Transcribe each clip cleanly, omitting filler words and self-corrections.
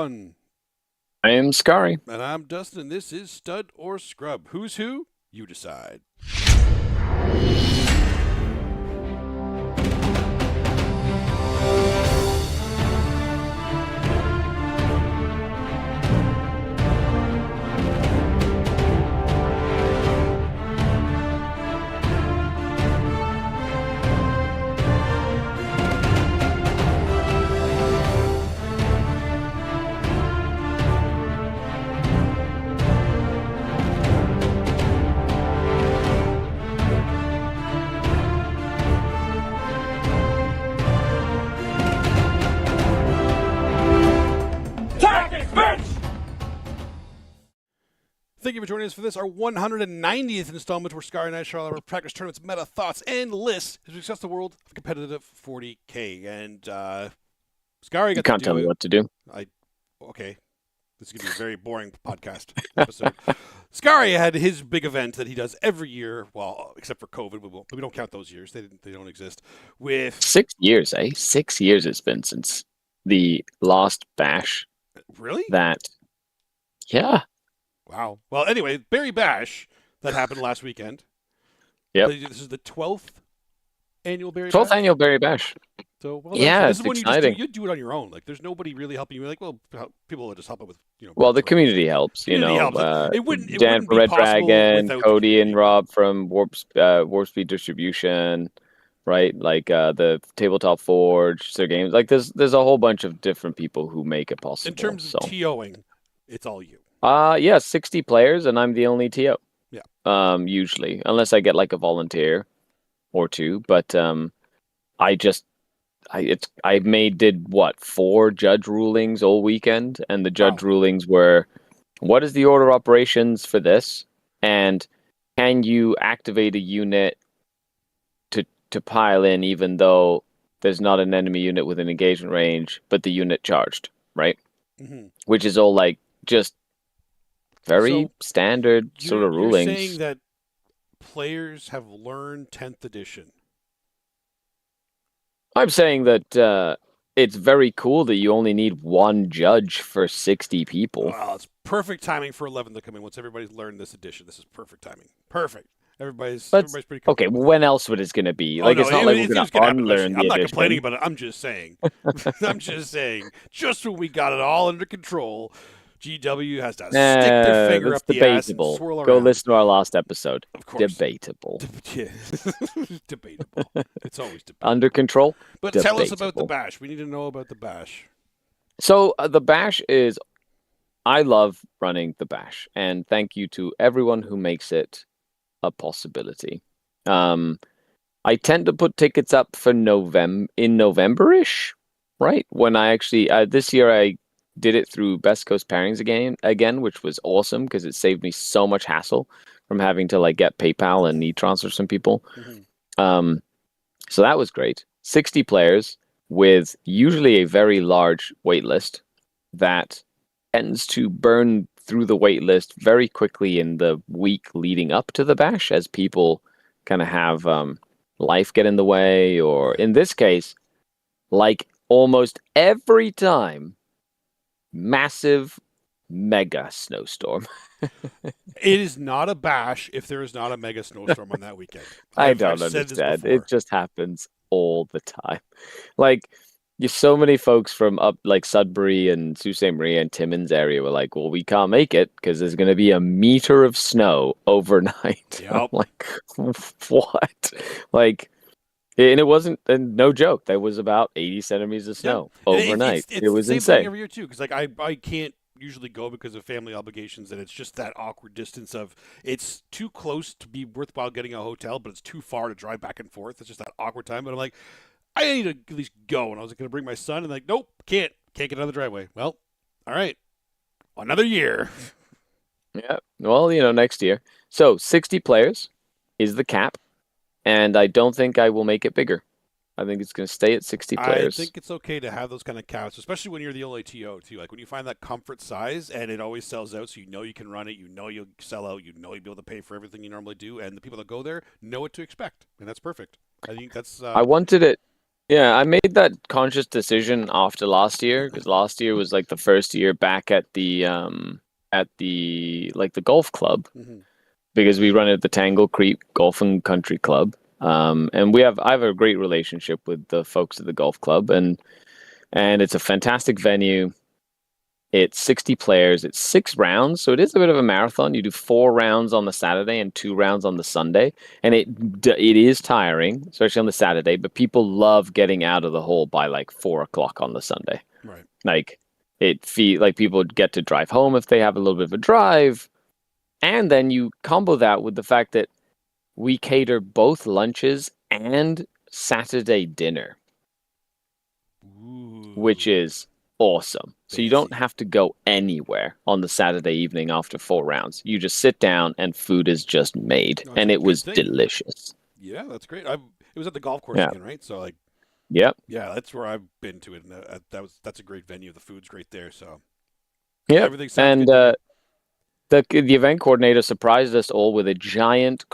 everyone. I am Scary. And I'm Dustin, and this is Stud or Scrub. Who's who? You decide. Thank you for joining us for this, our 190th installment where Scar and I share all our practice tournaments, meta thoughts, and lists as we discuss the world of competitive 40K. And Scar, You can't tell me what to do. Okay. This is going to be a very boring podcast episode. Scary had his big event that he does every year, well, except for COVID. We don't count those years. They don't exist. With 6 years, eh? 6 years it's been since the last bash. Really? Yeah. Wow. Well, anyway, Barry Bash, that happened last weekend. Yep. This is the 12th annual Barry 12th Bash? annual Barry Bash. So, well, yeah, this it's is when exciting. you do it on your own. Like, there's nobody really helping you. Like, well, people will just help it with, Well, the community helps, Community helps. Dan wouldn't from be Red possible Dragon, without Cody and community. Rob from Warp Speed Distribution, right? Like the Tabletop Forge, Sir Games. Like, there's a whole bunch of different people who make it possible. In terms of TOing, it's all you. Yeah, 60 players, and I'm the only TO. Yeah. Usually, unless I get like a volunteer or two, but I did 4 judge rulings all weekend, and the judge rulings were, what is the order of operations for this, and can you activate a unit to pile in even though there's not an enemy unit within engagement range, but the unit charged, right? Mm-hmm. Which is all like just very standard sort of rulings. You're saying that players have learned 10th edition. I'm saying that it's very cool that you only need one judge for 60 people. Well, it's perfect timing for 11 to come in once everybody's learned this edition. This is perfect timing. Perfect. Everybody's pretty cool. Okay, when else would it going to be? It's not like we're going to unlearn the I'm not edition. complaining about it. I'm just saying. Just when we got it all under control, GW has to stick their finger up the ass and swirl around. Go listen to our last episode. Of course. Debatable. Debatable. It's always debatable. Under control. But tell us about the bash. We need to know about the bash. So the bash is, I love running the bash, and thank you to everyone who makes it a possibility. I tend to put tickets up for November-ish, right? When I actually this year I did it through Best Coast Pairings again, which was awesome because it saved me so much hassle from having to get PayPal and e-transfers from people. Mm-hmm. So that was great. 60 players with usually a very large wait list that tends to burn through the wait list very quickly in the week leading up to the bash as people kind of have life get in the way, or in this case, like almost every time, massive mega snowstorm. It is not a bash if there is not a mega snowstorm on that weekend. I don't understand. It just happens all the time. So many folks from up Sudbury and Sault Ste. Marie and Timmins area were like, well, we can't make it because there's going to be a meter of snow overnight. Yep. I'm like, what? And it wasn't, and no joke, there was about 80 centimeters of snow overnight. It was insane. The same thing every year too, because I can't usually go because of family obligations, and it's just that awkward distance of it's too close to be worthwhile getting a hotel, but it's too far to drive back and forth. It's just that awkward time. But I'm like, I need to at least go. And I was going to bring my son, and nope, can't get out of the driveway. Well, all right, another year. Yeah, well, next year. So 60 players is the cap, and I don't think I will make it bigger. I think it's going to stay at 60 players. I think it's okay to have those kind of caps, especially when you're the only TO, too. When you find that comfort size and it always sells out, so you can run it, you'll sell out, you'll be able to pay for everything you normally do, and the people that go there know what to expect, and that's perfect. I think that's... I wanted it Yeah, I made that conscious decision after last year because last year was like the first year back at the like the golf club Hmm. because we run at the Tangle Creek Golf and Country Club. And I have a great relationship with the folks at the golf club, and it's a fantastic venue. It's 60 players. It's 6 rounds, so it is a bit of a marathon. You do 4 rounds on the Saturday and 2 rounds on the Sunday, and it is tiring, especially on the Saturday. But people love getting out of the hole by like 4 o'clock on the Sunday. Right. Like like people get to drive home if they have a little bit of a drive, and then you combo that with the fact that we cater both lunches and Saturday dinner, which Ooh, is awesome. So you don't fancy. have to go anywhere on the Saturday evening after 4 rounds. You just sit down and food is just made, No, it's a and it good was thing. delicious. Yeah, that's great. It was at the golf course Yeah. again, right? So like, Yep. yeah, that's where I've been to it, and that's a great venue. The food's great there, so Yep. everything sounds And good to me. the event coordinator surprised us all with a giant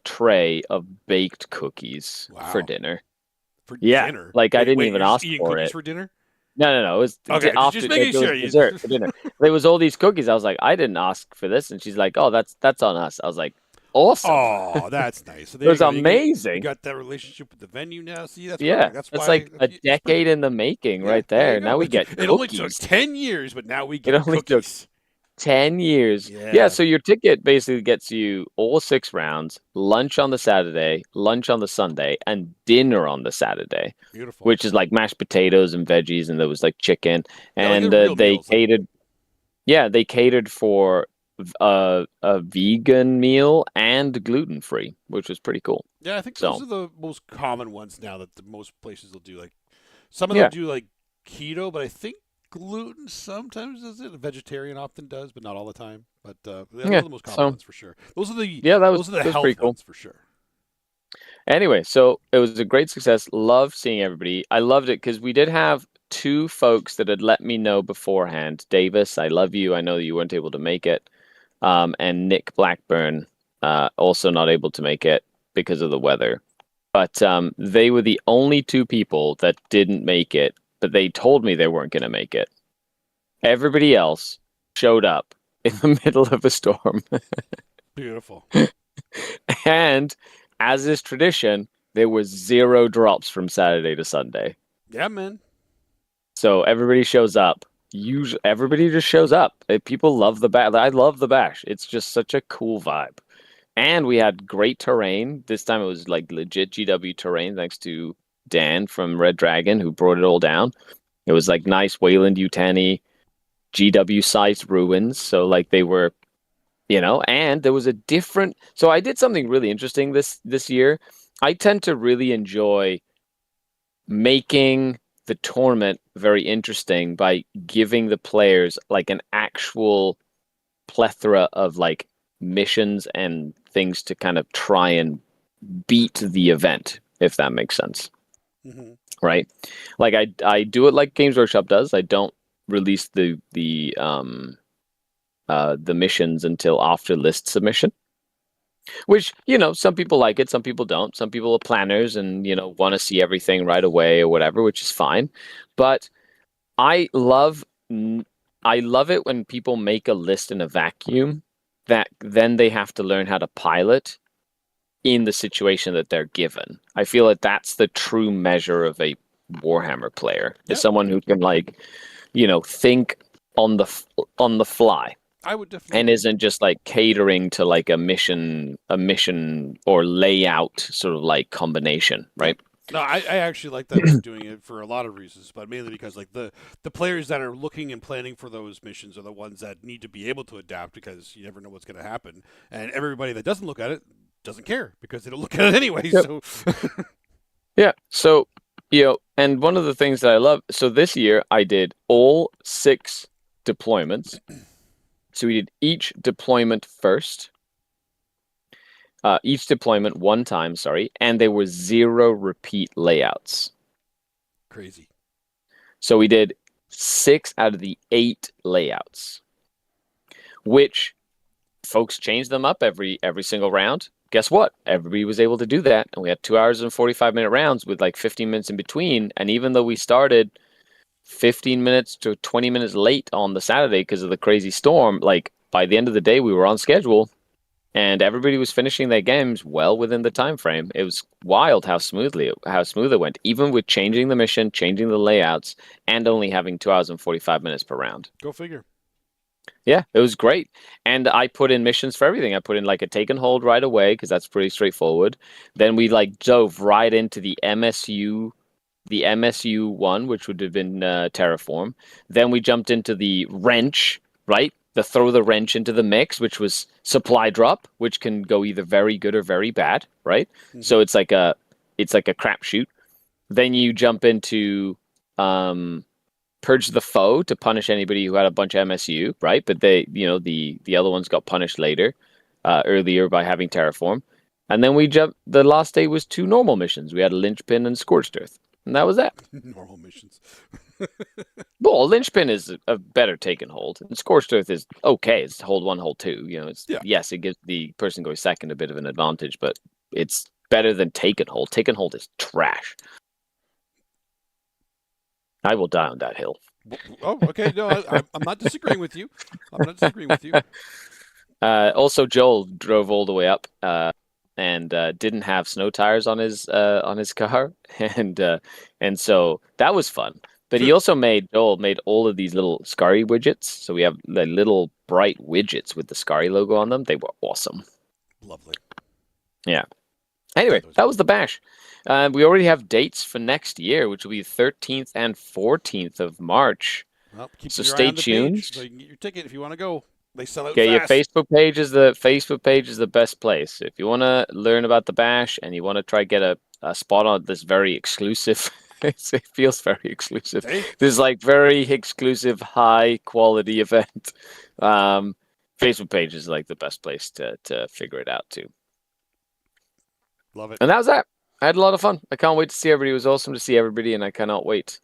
tray of baked cookies for Wow, dinner. for Yeah, dinner. like I Wait, didn't wait, even you're just ask eating for cookies it. for dinner? No, no, no. It was Okay, just after like making it was sure. dessert for dinner. There was all these cookies. I was like, I didn't ask for this, and she's like, Oh, that's on us. I was like, Awesome. Oh, that's nice. So It there you was go. You amazing. got that relationship with the venue now. See, that's Yeah, perfect. That's that's why like a that's decade perfect. in the making Yeah, right there you there. Now go. we get It only took cookies. 10 years, but now we It get only took cookies. 10 years. Yeah, Yeah, so your ticket basically gets you all 6 rounds, lunch on the Saturday, lunch on the Sunday, and dinner on the Saturday, beautiful. which is like mashed potatoes and veggies, and there was like chicken. Yeah, like a And real meal. It's like they catered for a vegan meal and gluten free, which was pretty cool. yeah, I think those So, are the most common ones now that most places will do. Like some of them yeah, do like keto, but I think gluten sometimes does it. A vegetarian often does, but not all the time. But yeah, those yeah. are the most common So, ones for sure. Those are the that was pretty health cool. ones for sure. Anyway, so it was a great success. Loved seeing everybody. I loved it because we did have two folks that had let me know beforehand. Davis, I love you. I know that you weren't able to make it. And Nick Blackburn, also not able to make it because of the weather. But they were the only two people that didn't make it, but they told me they weren't going to make it. Everybody else showed up in the middle of a storm. Beautiful. And as is tradition, there was zero drops from Saturday to Sunday. Yeah, man. So everybody shows up. Usually, everybody just shows up. People love the bash. I love the bash. It's just such a cool vibe. And we had great terrain. This time it was like legit GW terrain, thanks to Dan from Red Dragon, who brought it all down. It was like nice Wayland Yutani GW sized ruins. So like they were, and there was a different. So I did something really interesting this year. I tend to really enjoy making the tournament very interesting by giving the players like an actual plethora of like missions and things to kind of try and beat the event, if that makes sense. Hmm. Right? Like I do it like Games Workshop does. I don't release the missions until after list submission. Which, some people like it, some people don't. Some people are planners and, want to see everything right away or whatever, which is fine. But I love I love it when people make a list in a vacuum that then they have to learn how to pilot in the situation that they're given. I feel like that's the true measure of a Warhammer player, is Yep, someone who can think on the fly I would definitely and agree. isn't just like catering to like a mission or layout sort of like combination, Yep. right? No, I actually like that way of doing it for a lot of reasons, but mainly because like the players that are looking and planning for those missions are the ones that need to be able to adapt because you never know what's going to happen, and everybody that doesn't look at it doesn't care because they don't look at it anyway. Yep. So Yeah. So, and one of the things that I love, so this year I did all 6 deployments. So we did each deployment first, each deployment one time, sorry, and there were 0 repeat layouts. crazy. So we did 6 out of the 8 layouts, which folks change them up every single round. guess what? Everybody was able to do that, and we had 2 hours and 45-minute rounds with like 15 minutes in between. And even though we started 15 minutes to 20 minutes late on the Saturday because of the crazy storm, like by the end of the day, we were on schedule, and everybody was finishing their games well within the time frame. It was wild how smooth it went, even with changing the mission, changing the layouts, and only having 2 hours and 45 minutes per round. Go figure. Yeah, it was great. And I put in missions for everything. I put in like a take and hold right away because that's pretty straightforward. Then we like dove right into the MSU one, which would have been Terraform. Then we jumped into the wrench, right? The throw the wrench into the mix, which was supply drop, which can go either very good or very bad, right? Mm-hmm. So it's like a crapshoot. Then you jump into Purge the Foe to punish anybody who had a bunch of MSU, right? But they, the other ones got punished earlier by having Terraform. And then the last day was 2 normal missions. We had a Linchpin and Scorched Earth. And that was that. Normal missions. Well, Linchpin is a better take and hold. And Scorched Earth is okay. It's hold 1, hold 2. Yes, it gives the person going second a bit of an advantage, but it's better than take and hold. Take and hold is trash. I will die on that hill. Oh, okay. No, I'm not disagreeing with you. Also, Joel drove all the way up and didn't have snow tires on his car, and so that was fun. But Joel made all of these little Scary widgets. So we have the little bright widgets with the Scary logo on them. They were awesome. Lovely. Yeah. Anyway, that was the bash. We already have dates for next year, which will be 13th and 14th of March. Well, so stay tuned. So you can get your ticket if you want to go. They sell out Okay, fast. your Facebook page is the best place. If you want to learn about the bash and you want to try get a spot on this very exclusive, it feels very exclusive. Hey. This like very exclusive, high quality event. Facebook page is like the best place to figure it out too. Love it. And that was that. I had a lot of fun. I can't wait to see everybody. It was awesome to see everybody, and I cannot wait.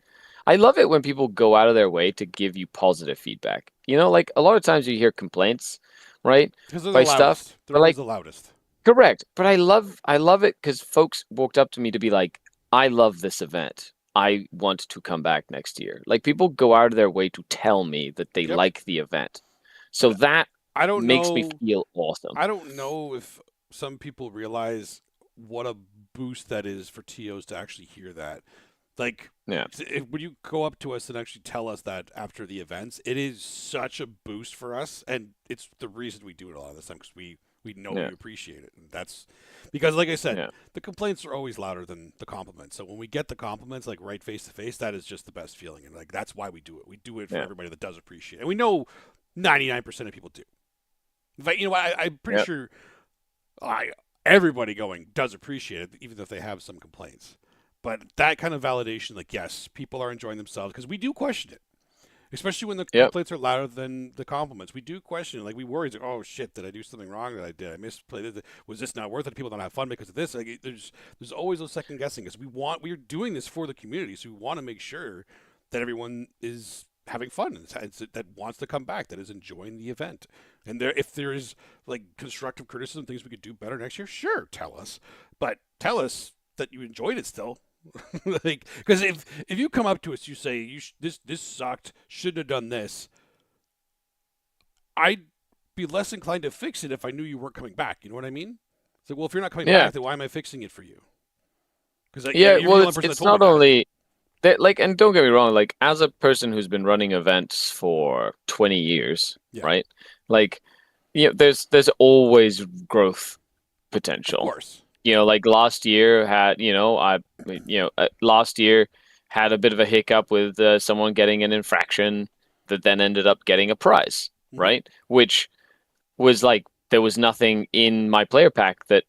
I love it when people go out of their way to give you positive feedback. Like a lot of times you hear complaints, right? Because they're by the loudest. Stuff. They're like the loudest. Correct. But I love it because folks walked up to me to be like, I love this event. I want to come back next year. Like people go out of their way to tell me that they like the event. So that makes me feel awesome. I don't know if some people realize what a boost that is for TOs to actually hear that. Like, when you go up to us and actually tell us that after the events, it is such a boost for us, and it's the reason we do it a lot of the time because we know we appreciate it. And that's because, like I said, the complaints are always louder than the compliments. So when we get the compliments, like right face to face, that is just the best feeling, and like that's why we do it. We do it for everybody that does appreciate it, and we know 99% of people do. In fact, I'm pretty sure everybody going does appreciate it, even if they have some complaints. But that kind of validation, like, yes, people are enjoying themselves, because we do question it. Especially when the complaints are louder than the compliments. We do question it. Like, we worry, like, oh, shit, did I do something wrong? Did I misplay this? Was this not worth it? People don't have fun because of this. Like, there's always those second guessing, because we're doing this for the community, so we want to make sure that everyone is having fun and that wants to come back, that is enjoying the event. And if there is, like, constructive criticism, things we could do better next year, sure, tell us. But tell us that you enjoyed it still. Like, because if you come up to us, you say this sucked, shouldn't have done this, I'd be less inclined to fix it if I knew you weren't coming back. You know what I mean? It's like, well, if you're not coming back, then why am I fixing it for you? Because it's not only that, like, and don't get me wrong, like as a person who's been running events for 20 years, right? Like, there's always growth potential. Of course. Like last year had, last year had a bit of a hiccup with someone getting an infraction that then ended up getting a prize, right? Which was like, there was nothing in my player pack that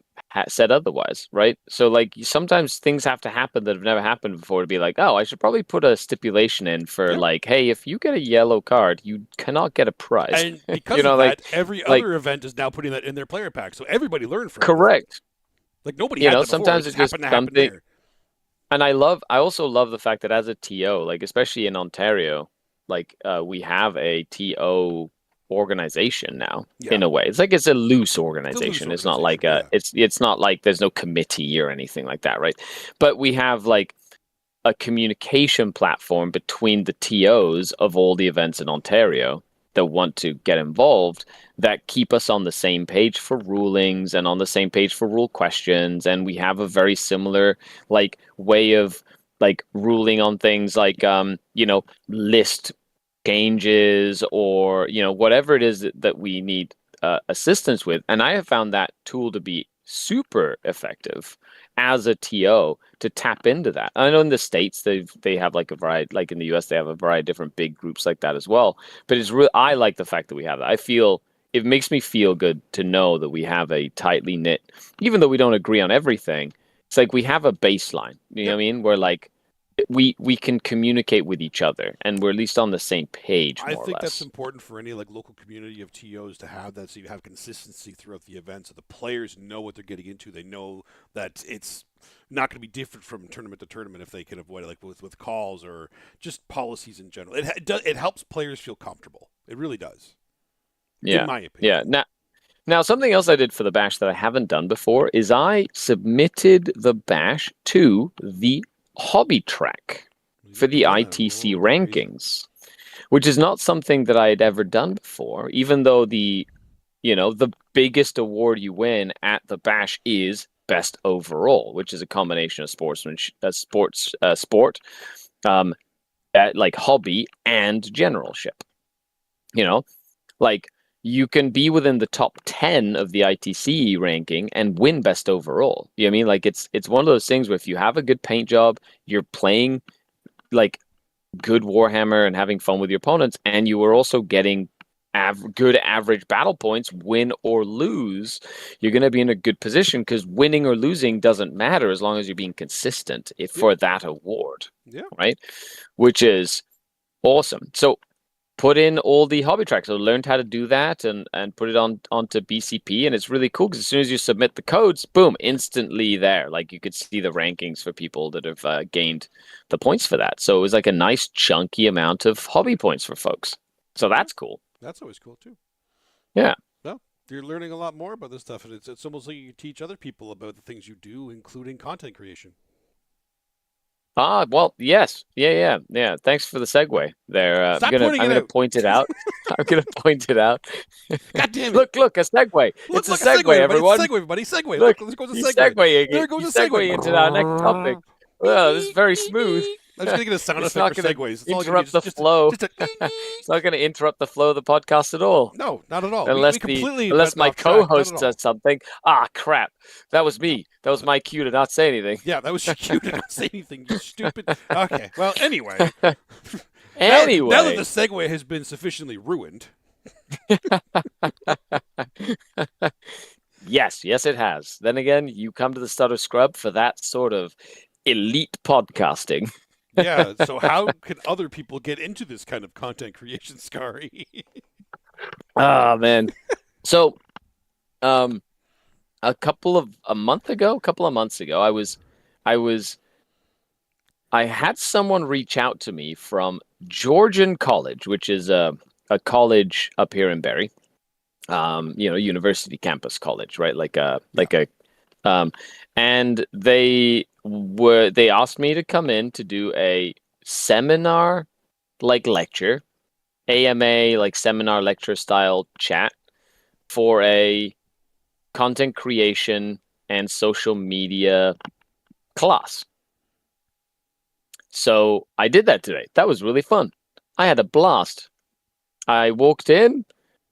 said otherwise, right? So like sometimes things have to happen that have never happened before to be like, oh, I should probably put a stipulation in for like, hey, if you get a yellow card, you cannot get a prize. And because of that, every other event is now putting that in their player pack. So everybody learned from it. Correct. Like nobody had that sometimes before. it's just something. And I also love the fact that as a TO, like especially in Ontario, like we have a TO organization now Yeah, in a way. It's like it's a loose it's a loose organization. It's not organization. like Yeah, it's not like there's no committee or anything like that, right? But we have like a communication platform between the TOs of all the events in Ontario that want to get involved that keep us on the same page for rulings and on the same page for rule questions. And we have a very similar like way of like ruling on things like list changes or whatever it is that we need assistance with. And I have found that tool to be super effective as a TO to tap into that. I know in the States they have like a variety, like in the US they have a variety of different big groups like that as well. But it's real. I like the fact that we have that. I feel it makes me feel good to know that we have a tightly knit, even though we don't agree on everything. It's like we have a baseline. You know yep. what I mean? Where like we can communicate with each other and we're at least on the same page I more or think that's less. important for any like local community of TOs to have that, so you have consistency throughout the event, so the players know what they're getting into. They know that it's not going to be different from tournament to tournament if they can avoid it, like with calls or just policies in general. It helps players feel comfortable. It really does, in Yeah. my opinion. Yeah. Now something else I did for the bash that I haven't done before is I submitted the bash to the hobby track for the Yeah, ITC oh, crazy. rankings, which is not something that I had ever done before, even though the biggest award you win at the bash is best overall, which is a combination of sport, um, like hobby and generalship. You know, like you can be within the top 10 of the ITC ranking and win best overall. You know what I mean? Like it's one of those things where if you have a good paint job, you're playing like good Warhammer and having fun with your opponents, and you are also getting good average battle points, win or lose, you're going to be in a good position because winning or losing doesn't matter as long as you're being consistent Yep. for that award, Yeah. right? Which is awesome. So put in all the hobby tracks. So learned how to do that and put it onto BCP, and it's really cool because as soon as you submit the codes, boom, instantly there. Like you could see the rankings for people that have gained the points for that. So it was like a nice chunky amount of hobby points for folks. So Yeah. that's cool. That's always cool too. Yeah. Well, you're learning a lot more about this stuff, and it's almost like you teach other people about the things you do, including content creation. Ah, well, yes. Yeah. Thanks for the segue there. Stop pointing I'm it gonna out. point it out. I'm gonna point it out. God damn it. Look, a segue. Look, It's a look, a segue, segue, everybody. It's a everyone. segue, everybody. Segue. Look, Look, there goes a he's segue. segueing There it. goes a He's segue. segueing into our next topic. Well, this is very smooth. I'm just gonna get a sound It's effect not for going to segues. It's all gonna be interrupt the just flow. just a It's not going to interrupt the flow of the podcast at all. no, not at all. We Unless completely unless went my off track. Not at co-host all. says something. Ah, crap. That was me. That was my cue to not say anything. Yeah, that was cute. Did not say anything. You stupid. Okay. Well, anyway. Now that the Anyway. segue has been sufficiently ruined. Yes, it has. Then again, you come to the Stutter Scrub for that sort of elite podcasting. Yeah. So how can other people get into this kind of content creation, Scary? Ah, man. So, um, a couple of months ago, I was I had someone reach out to me from Georgian College, which is a college up here in Barrie. University campus college, right? Yeah. Um, and they asked me to come in to do a seminar, like lecture, AMA, like seminar lecture style chat for a content creation and social media class. So I did that today. That was really fun. I had a blast. I walked in,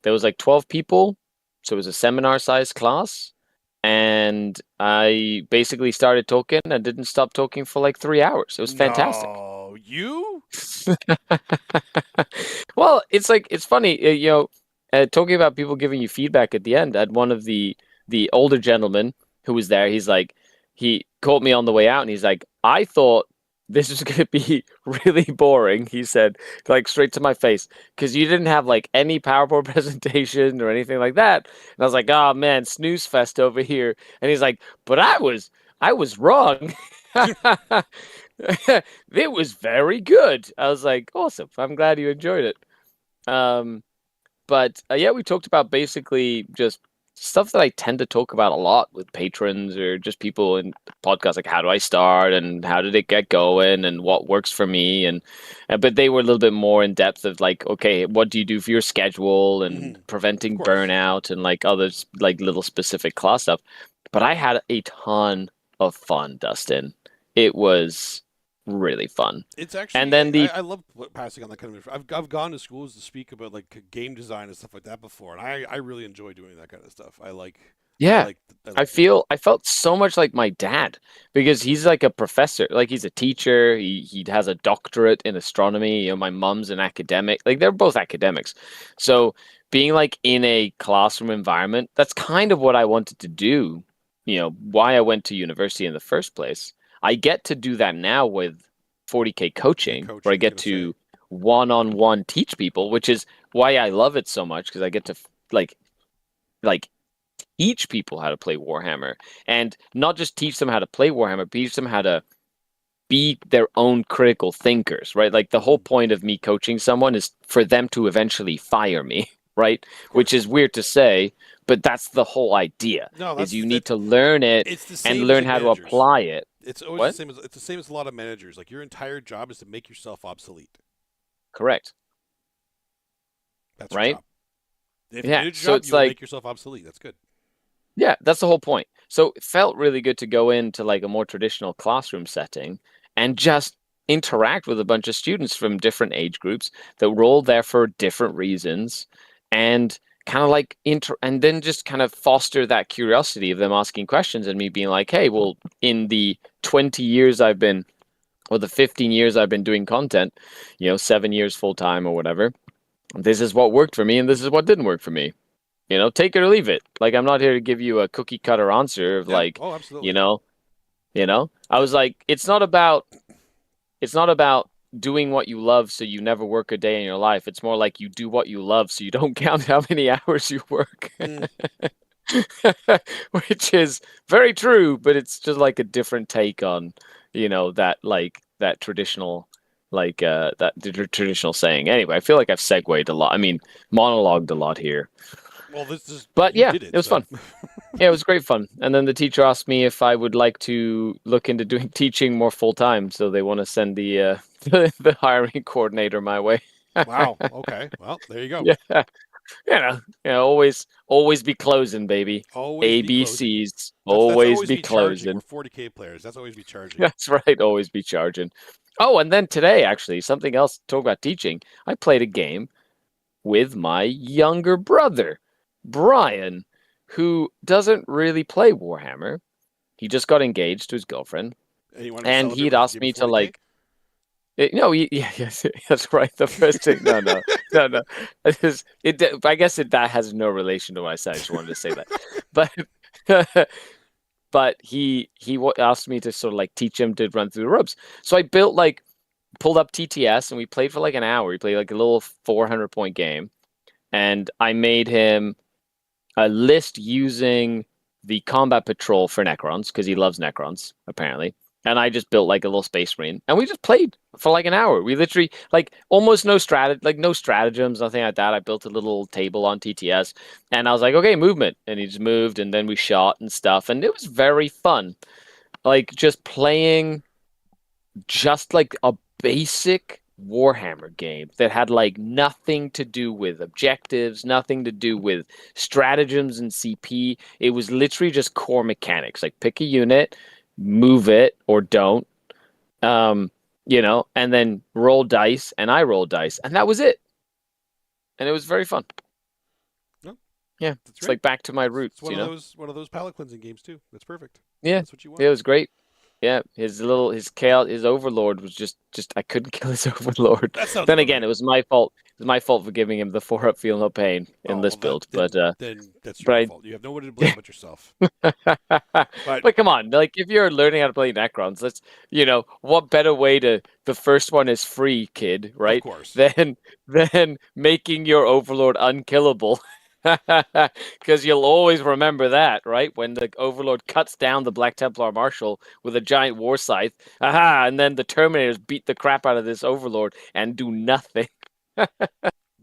there was like 12 people, so it was a seminar sized class, and I basically started talking and didn't stop talking for like 3 hours. It was fantastic. No, you? Well, it's funny, talking about people giving you feedback at the end. I had one of the older gentlemen who was there. He caught me on the way out, and he's like, I thought this was going to be really boring. He said, like straight to my face, because you didn't have like any PowerPoint presentation or anything like that. And I was like, oh man, snooze fest over here. And he's like, but I was wrong. It was very good. I was like, awesome. I'm glad you enjoyed it. But But yeah, we talked about basically just stuff that I tend to talk about a lot with patrons or just people in podcasts, like how do I start and how did it get going and what works for me, and but they were a little bit more in depth of like, okay, what do you do for your schedule and Of preventing course. burnout and like others like little specific class stuff. But I had a ton of fun, Dustin. It was really fun. It's And actually then the I love passing on that kind of. I've gone to schools to speak about like game design and stuff like that before, and I really enjoy doing that kind of stuff. I Yeah, like I like the I felt so much like my dad because he's like a professor, like he's a teacher. He has a doctorate in astronomy. You know, my mom's an academic. Like they're both academics. So being like in a classroom environment, that's kind of what I wanted to do. You know, why I went to university in the first place. I get to do that now with 40K yeah, coaching, where I coaching. I was get gonna say. to one-on-one teach people, which is why I love it so much because I get to like like teach people how to play Warhammer and not just teach them how to play Warhammer, but teach them how to be their own critical thinkers, right? Like the whole Mhm. point of me coaching someone is for them to eventually fire me, right? Of Which course. is weird to say, but that's the whole idea No, is you need that's to learn it it's the and same as learn like how to managers. apply it. It's always the What? same as it's the same as a lot of managers. Like your entire job is to make yourself obsolete. Correct. That's your Right? job. If you're Yeah. good at your So job, it's you will like, make yourself obsolete. That's good. yeah, that's the whole point. So it felt really good to go into like a more traditional classroom setting and just interact with a bunch of students from different age groups that were all there for different reasons and kind of like and then just kind of foster that curiosity of them asking questions and me being like, hey, well, in the 20 years I've been or the 15 years I've been doing content, you know, 7 years full time or whatever, this is what worked for me and this is what didn't work for me. You know, take it or leave it. Like I'm not here to give you a cookie cutter answer of Yeah. like, Oh, you absolutely. know, I Yeah. was like, it's not about doing what you love so you never work a day in your life. It's more like you do what you love so you don't count how many hours you work. Mm. Which is very true, but it's just like a different take on, you know, that like that traditional that the traditional saying. Anyway, I feel like I've segued a lot. I mean, monologued a lot here. Well, this is But you yeah, did it it, was so fun. Yeah, it was great fun. And then the teacher asked me if I would like to look into doing teaching more full time. So they want to send the the hiring coordinator my way. wow. Okay. Well, there you go. Yeah, always be closing, baby. Always be closing. ABCs, That's always always be be charging. We're closing. 40K players. That's always be charging. That's right, always be charging. Oh, and then today, actually, something else to talk about teaching. I played a game with my younger brother, Brian, who doesn't really play Warhammer. He just got engaged to his girlfriend, And you wanted to and celebrate he'd with a asked game of me to 40K? like, no, yeah, yes, that's right. The first thing, no. I guess that has no relation to what I said. I just wanted to say that, but but asked me to sort of like teach him to run through the ropes. So I pulled up TTS and we played for like an hour. We played like a little 400 point game, and I made him a list using the combat patrol for Necrons because he loves Necrons apparently. And I just built like a little space marine, and we just played for like an hour. We literally like almost no stratagems, nothing like that. I built a little table on TTS, and I was like, okay, movement, and he just moved, and then we shot and stuff, and it was very fun. Like just playing just like a basic Warhammer game that had like nothing to do with objectives, nothing to do with stratagems and CP. It was literally just core mechanics, like pick a unit, move it or don't, um, and then roll dice, and I roll dice, and that was it. And it was very fun. No, Yeah, that's it's great. like back to my It's roots, one of those palate cleansing games too. That's perfect. Yeah, That's what you want. it was great. Yeah, his chaos, his overlord was just I couldn't kill his overlord. That sounds Then about again, right. it was my fault. It was my fault for giving him the 4 up feel no pain in Oh this well, that build. But then that's your own but fault. You have nobody to blame but yourself. But but come on, like if you're learning how to play Necrons, let's what better way to the first one is free, kid, of right? course, Than making your overlord unkillable. Because you'll always remember that, right? When the Overlord cuts down the Black Templar Marshal with a giant war scythe, aha, and then the Terminators beat the crap out of this Overlord and do nothing.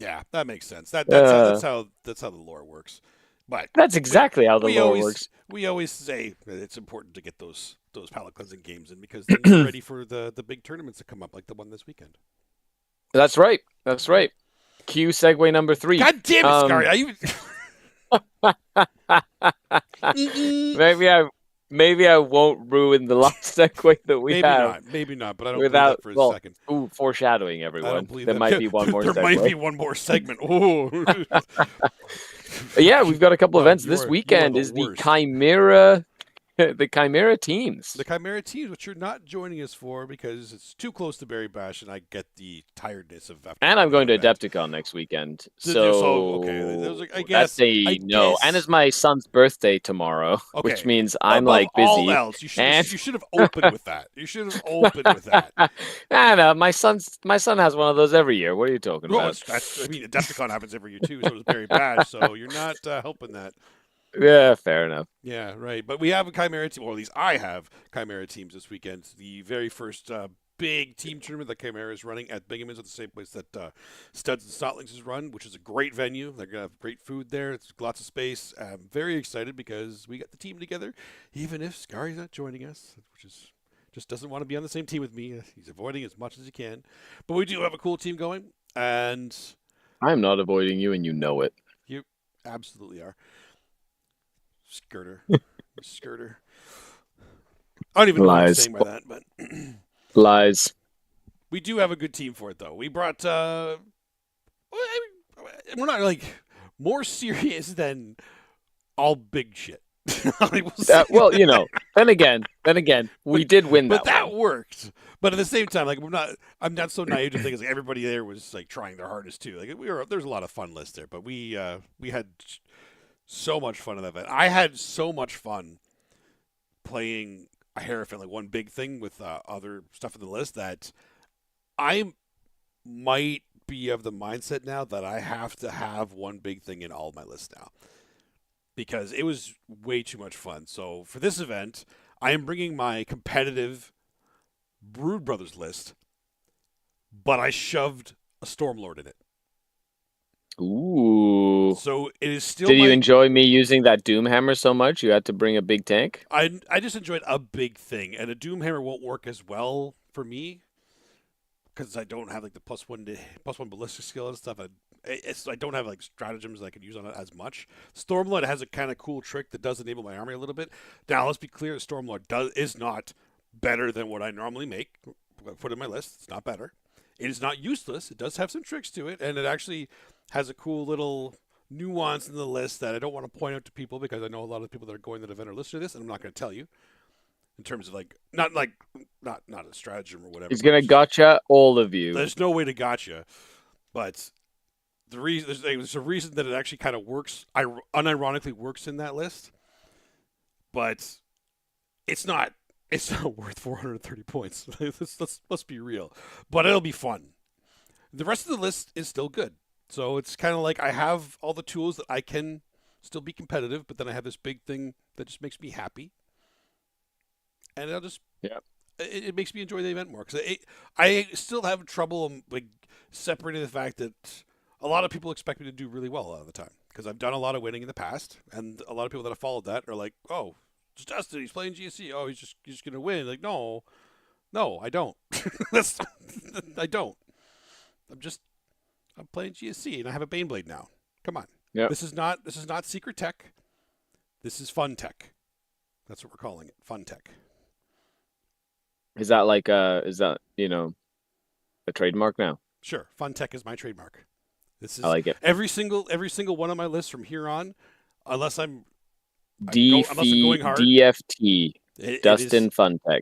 Yeah, that makes sense. Uh, That's how the lore works. But that's we exactly how the we lore always works. we always say that it's important to get those palate cleansing games in because then you're ready for the big tournaments to come up, like the one this weekend. That's right. That's right. Cue segue number 3. God damn it, Scary! I even Mm-mm. maybe I maybe I won't ruin the last segue that we have maybe not, but I don't believe without that for a well, second. foreshadowing I don't everyone. believe There might that. be one more There might segue. be one more segment. Oh, Yeah, we've got a couple wow, events this you are weekend. the Is the worst. Chimera the Chimera teams. The Chimera teams, which you're not joining us for because it's too close to Berry Bash, and I get the tiredness of after And I'm running going an to event. Adepticon next weekend. So okay, So that's I a no. And guess it's my son's birthday tomorrow, which okay. means I'm Above like all busy. else, And you should have opened with that. You should have opened with that. I know my son has one of those every year. What are you talking Well, about? I mean, Adepticon happens every year too, so does Berry Bash. So you're not helping that. Yeah, fair enough. Yeah, right. But we have a Chimera team, or at least I have Chimera teams this weekend. The very first big team tournament that Chimera is running at Binghamton's at the same place that Studs and Stotlings is run, which is a great venue. They're going to have great food there. It's lots of space. I'm very excited because we got the team together, even if Scary's not joining us, which is just doesn't want to be on the same team with me. He's avoiding as much as he can. But we do have a cool team going, and I'm not avoiding you, and you know it. you absolutely are. Skirter. Skirter. I don't even know what I'm Lies. saying by that, but Lies. we do have a good team for it, though. We brought, we're not like more serious than all big shit. I will say Well, that. then again, we did win But that that one. worked. But at the same time, like I'm not so naive to think it's like everybody there was like trying their hardest too. Like there's a lot of fun lists there, but we had so much fun in that event. I had so much fun playing a Hierophant, like one big thing with other stuff in the list that I might be of the mindset now that I have to have one big thing in all of my lists now because it was way too much fun. So for this event, I am bringing my competitive Brood Brothers list, but I shoved a Stormlord in it. Ooh. So it is still Did you enjoy me using that Doomhammer so much you had to bring a big tank? I just enjoyed a big thing, and a Doomhammer won't work as well for me because I don't have like the plus one ballistic skill and stuff. I don't have like stratagems that I can use on it as much. Stormlord has a kind of cool trick that does enable my army a little bit. Now let's be clear: Stormlord is not better than what I normally make. Put in my list, it's not better. It is not useless. It does have some tricks to it, and it actually has a cool little nuance in the list that I don't want to point out to people because I know a lot of people that are going to the event are listening to this, and I'm not going to tell you in terms of not a stratagem or whatever. He's gonna gotcha all of you. There's no way to gotcha, but the reason there's a reason that it actually kind of works. Unironically works in that list, but it's not. It's not worth 430 points. Let's be real, but it'll be fun. The rest of the list is still good, so it's kind of like I have all the tools that I can still be competitive, but then I have this big thing that just makes me happy, and it makes me enjoy the event more because I still have trouble like separating the fact that a lot of people expect me to do really well a lot of the time because I've done a lot of winning in the past, and a lot of people that have followed that are like, "Oh, it's Dustin. He's playing GSC. Oh, he's just gonna win." Like, no, I don't. I don't. I'm playing GSC and I have a Baneblade now. Come on. Yeah. This is not secret tech. This is fun tech. That's what we're calling it. Fun tech. Is that a trademark now? Sure. Fun tech is my trademark. This is I like it. every single one of my lists from here on, unless I'm going hard. DFT. Dustin It Funtech.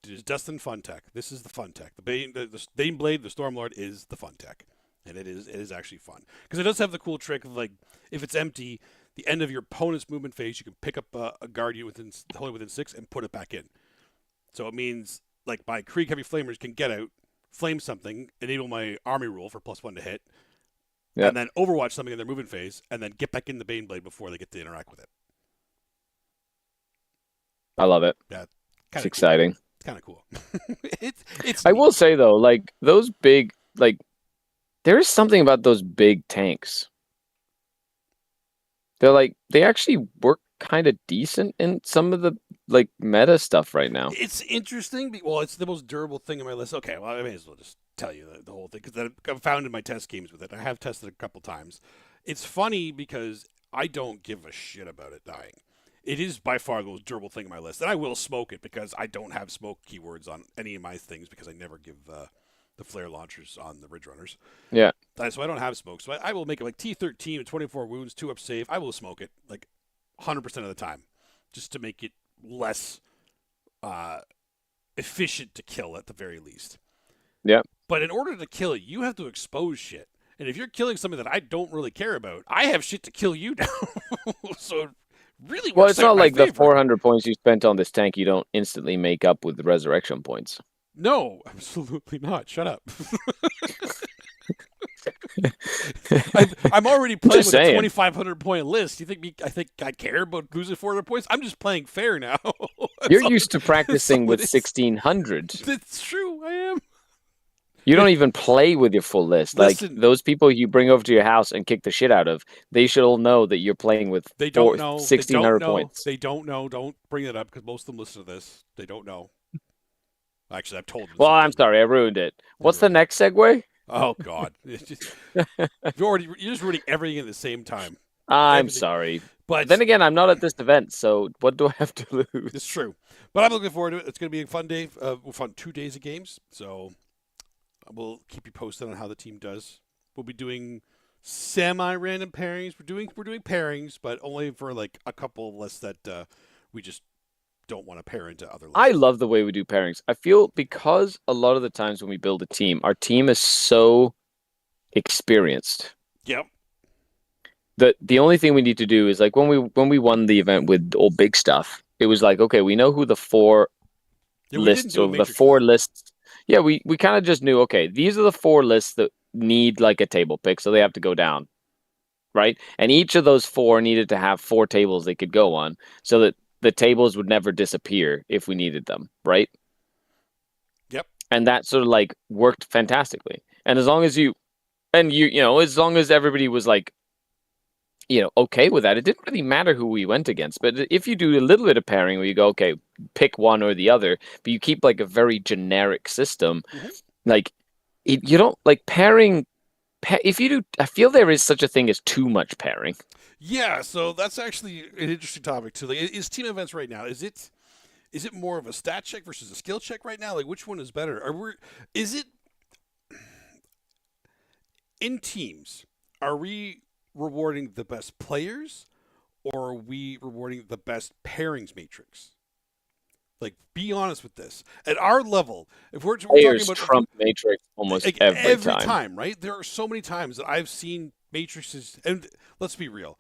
is Dustin Fun Tech. This is the fun tech. The Baneblade, the Stormlord is the fun tech. And it is actually fun. Because it does have the cool trick of like if it's empty, the end of your opponent's movement phase, you can pick up a guardian within 6 and put it back in. So it means like my Krieg Heavy Flamers can get out, flame something, enable my army rule for +1 to hit, and then overwatch something in their movement phase, and then get back in the Baneblade before they get to interact with it. I love it. Yeah, it's exciting. It's kind of cool. It's I will say though, like those big, like There is something about those big tanks. They actually work kind of decent in some of the like meta stuff right now. It's interesting. Well, it's the most durable thing on my list. Okay, well, I may as well just tell you the whole thing because I've found in my test games with it. I have tested a couple times. It's funny because I don't give a shit about it dying. It is by far the most durable thing on my list, and I will smoke it because I don't have smoke keywords on any of my things because I never give the flare launchers on the Ridge Runners. Yeah. So I don't have smoke. So I will make it like T13 with 24 wounds, 2 up save. I will smoke it like 100% of the time just to make it less efficient to kill at the very least. Yeah. But in order to kill it, you have to expose shit. And if you're killing something that I don't really care about, I have shit to kill you now. So it really works. Well, it's not like the the 400 points you spent on this tank you don't instantly make up with the resurrection points. No, absolutely not. Shut up. I'm already playing with a 2,500 point list. You think I think I care about losing 400 points? I'm just playing fair now. You're used to practicing with 1,600. That's true. I am. You don't even play with your full list. Listen, like those people you bring over to your house and kick the shit out of, they should all know that you're playing with 1,600 points. They don't know. Don't bring it up because most of them listen to this. They don't know. Actually, I've told them. Well, I'm sorry, I ruined it. What's the next segue? Oh God! You're just ruining everything at the same time. I'm sorry, but then again, I'm not at this event, so what do I have to lose? It's true, but I'm looking forward to it. It's going to be a fun day. Fun 2 days of games, so we'll keep you posted on how the team does. We'll be doing semi-random pairings. We're doing pairings, but only for like a couple lists that we just don't want to pair into other lists. I love the way we do pairings. I feel because a lot of the times when we build a team, our team is so experienced. Yep. The only thing we need to do is like when we won the event with all big stuff, it was like, okay, we know who the four lists or the four lists. Yeah, we kind of just knew, okay, these are the 4 lists that need like a table pick, so they have to go down. Right? And each of those 4 needed to have 4 tables they could go on so that the tables would never disappear if we needed them, right? Yep. And that sort of like worked fantastically. And as long as as long as everybody was like, okay with that, it didn't really matter who we went against. But if you do a little bit of pairing where you go, okay, pick one or the other, but you keep like a very generic system, like you don't like pairing. If you do, I feel there is such a thing as too much pairing. Yeah, so that's actually an interesting topic too. Like, is team events right now? Is it more of a stat check versus a skill check right now? Like, which one is better? Is it in teams? Are we rewarding the best players, or are we rewarding the best pairings matrix? Like, be honest with this. At our level, if we're talking about Trump matrix almost like, every time, right? There are so many times that I've seen matrices, and let's be real,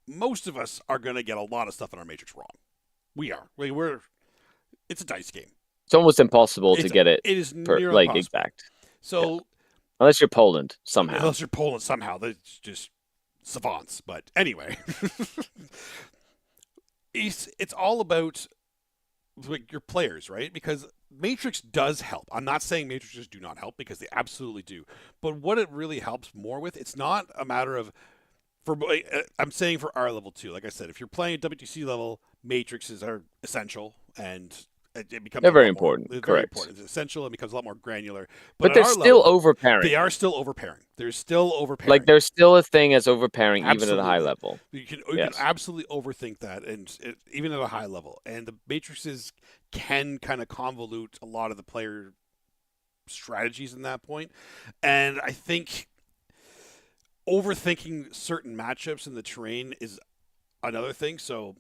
most of us are going to get a lot of stuff in our matrix wrong. We are. It's a dice game. It's almost impossible to get it. It is like exact. So yeah. Unless you're Poland somehow. That's just savants. But anyway, it's all about like your players, right? Because Matrix does help. I'm not saying matrices do not help because they absolutely do. But what it really helps more with, it's not a matter of I'm saying for our level too. Like I said, if you're playing at WTC level, matrices are essential and it becomes they're very important. Correct. Very important. It's essential. It becomes a lot more granular. But they're still overpairing. They are still overpairing. There's still overpairing. Like there's still a thing as overpairing even at a high level. You can absolutely overthink that, and even at a high level. And the matrices can kind of convolute a lot of the player strategies in that point. And I think overthinking certain matchups in the terrain is another thing. So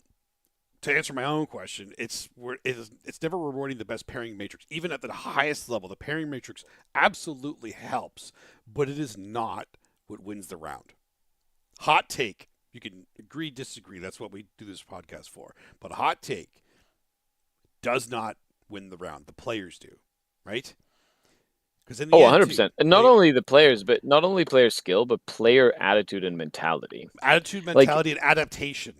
to answer my own question, it's never rewarding the best pairing matrix. Even at the highest level, the pairing matrix absolutely helps, but it is not what wins the round. Hot take. You can agree, disagree. That's what we do this podcast for. But a hot take does not win the round. The players do, right? Because 100%. And not only the players, but not only player skill, but player attitude and mentality. Attitude, mentality, and adaptation.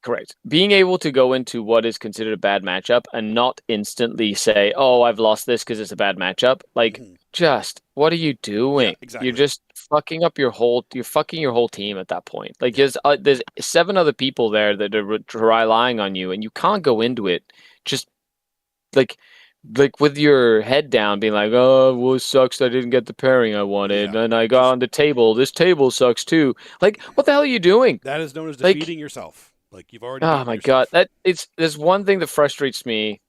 Correct. Being able to go into what is considered a bad matchup and not instantly say, "Oh, I've lost this because it's a bad matchup." Like, Mhm. just what are you Yeah, doing? You're exactly. just fucking up your whole. You're fucking your whole team at that point. Like, Yeah. there's 7 other people there that are relying on you, and you can't go into it just like with your head down, being like, "Oh, well, it sucks that I didn't get the pairing I wanted, Yeah. and I got Just on the table. This table sucks too." Like, what the hell are you doing? that is known as Like. defeating yourself. Like you've already Oh beaten my God. yourself. There's one thing that frustrates me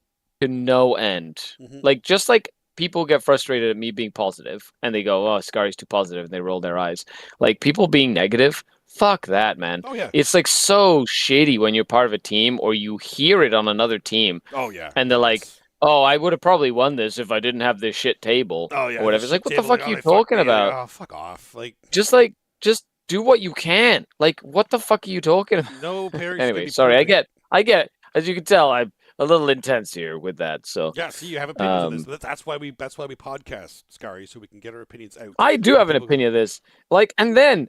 to no end. Hmm. Like just like people get frustrated at me being positive and they go, "Oh, Scari's too positive," and they roll their eyes. Like people being negative, fuck that, man. Oh yeah. It's like so shitty when you're part of a team or you hear it on another team Oh yeah. and they're Yeah. like, "Oh, I would have probably won this if I didn't have this shit table Oh or yeah. This whatever." It's like, shit what the table. Like fuck are oh you they fucked talking me. Like about? oh fuck off. Just do what you can. Like, what the fuck are you talking about? No pairing should Anyway, be sorry. I perfect. get, I get. As you can tell, I'm a little intense here with that. So, Yeah. See, you have opinions on this. um, That's why we podcast, Scary, so we can get our opinions out. I do And have an people. opinion of this. Like, and then,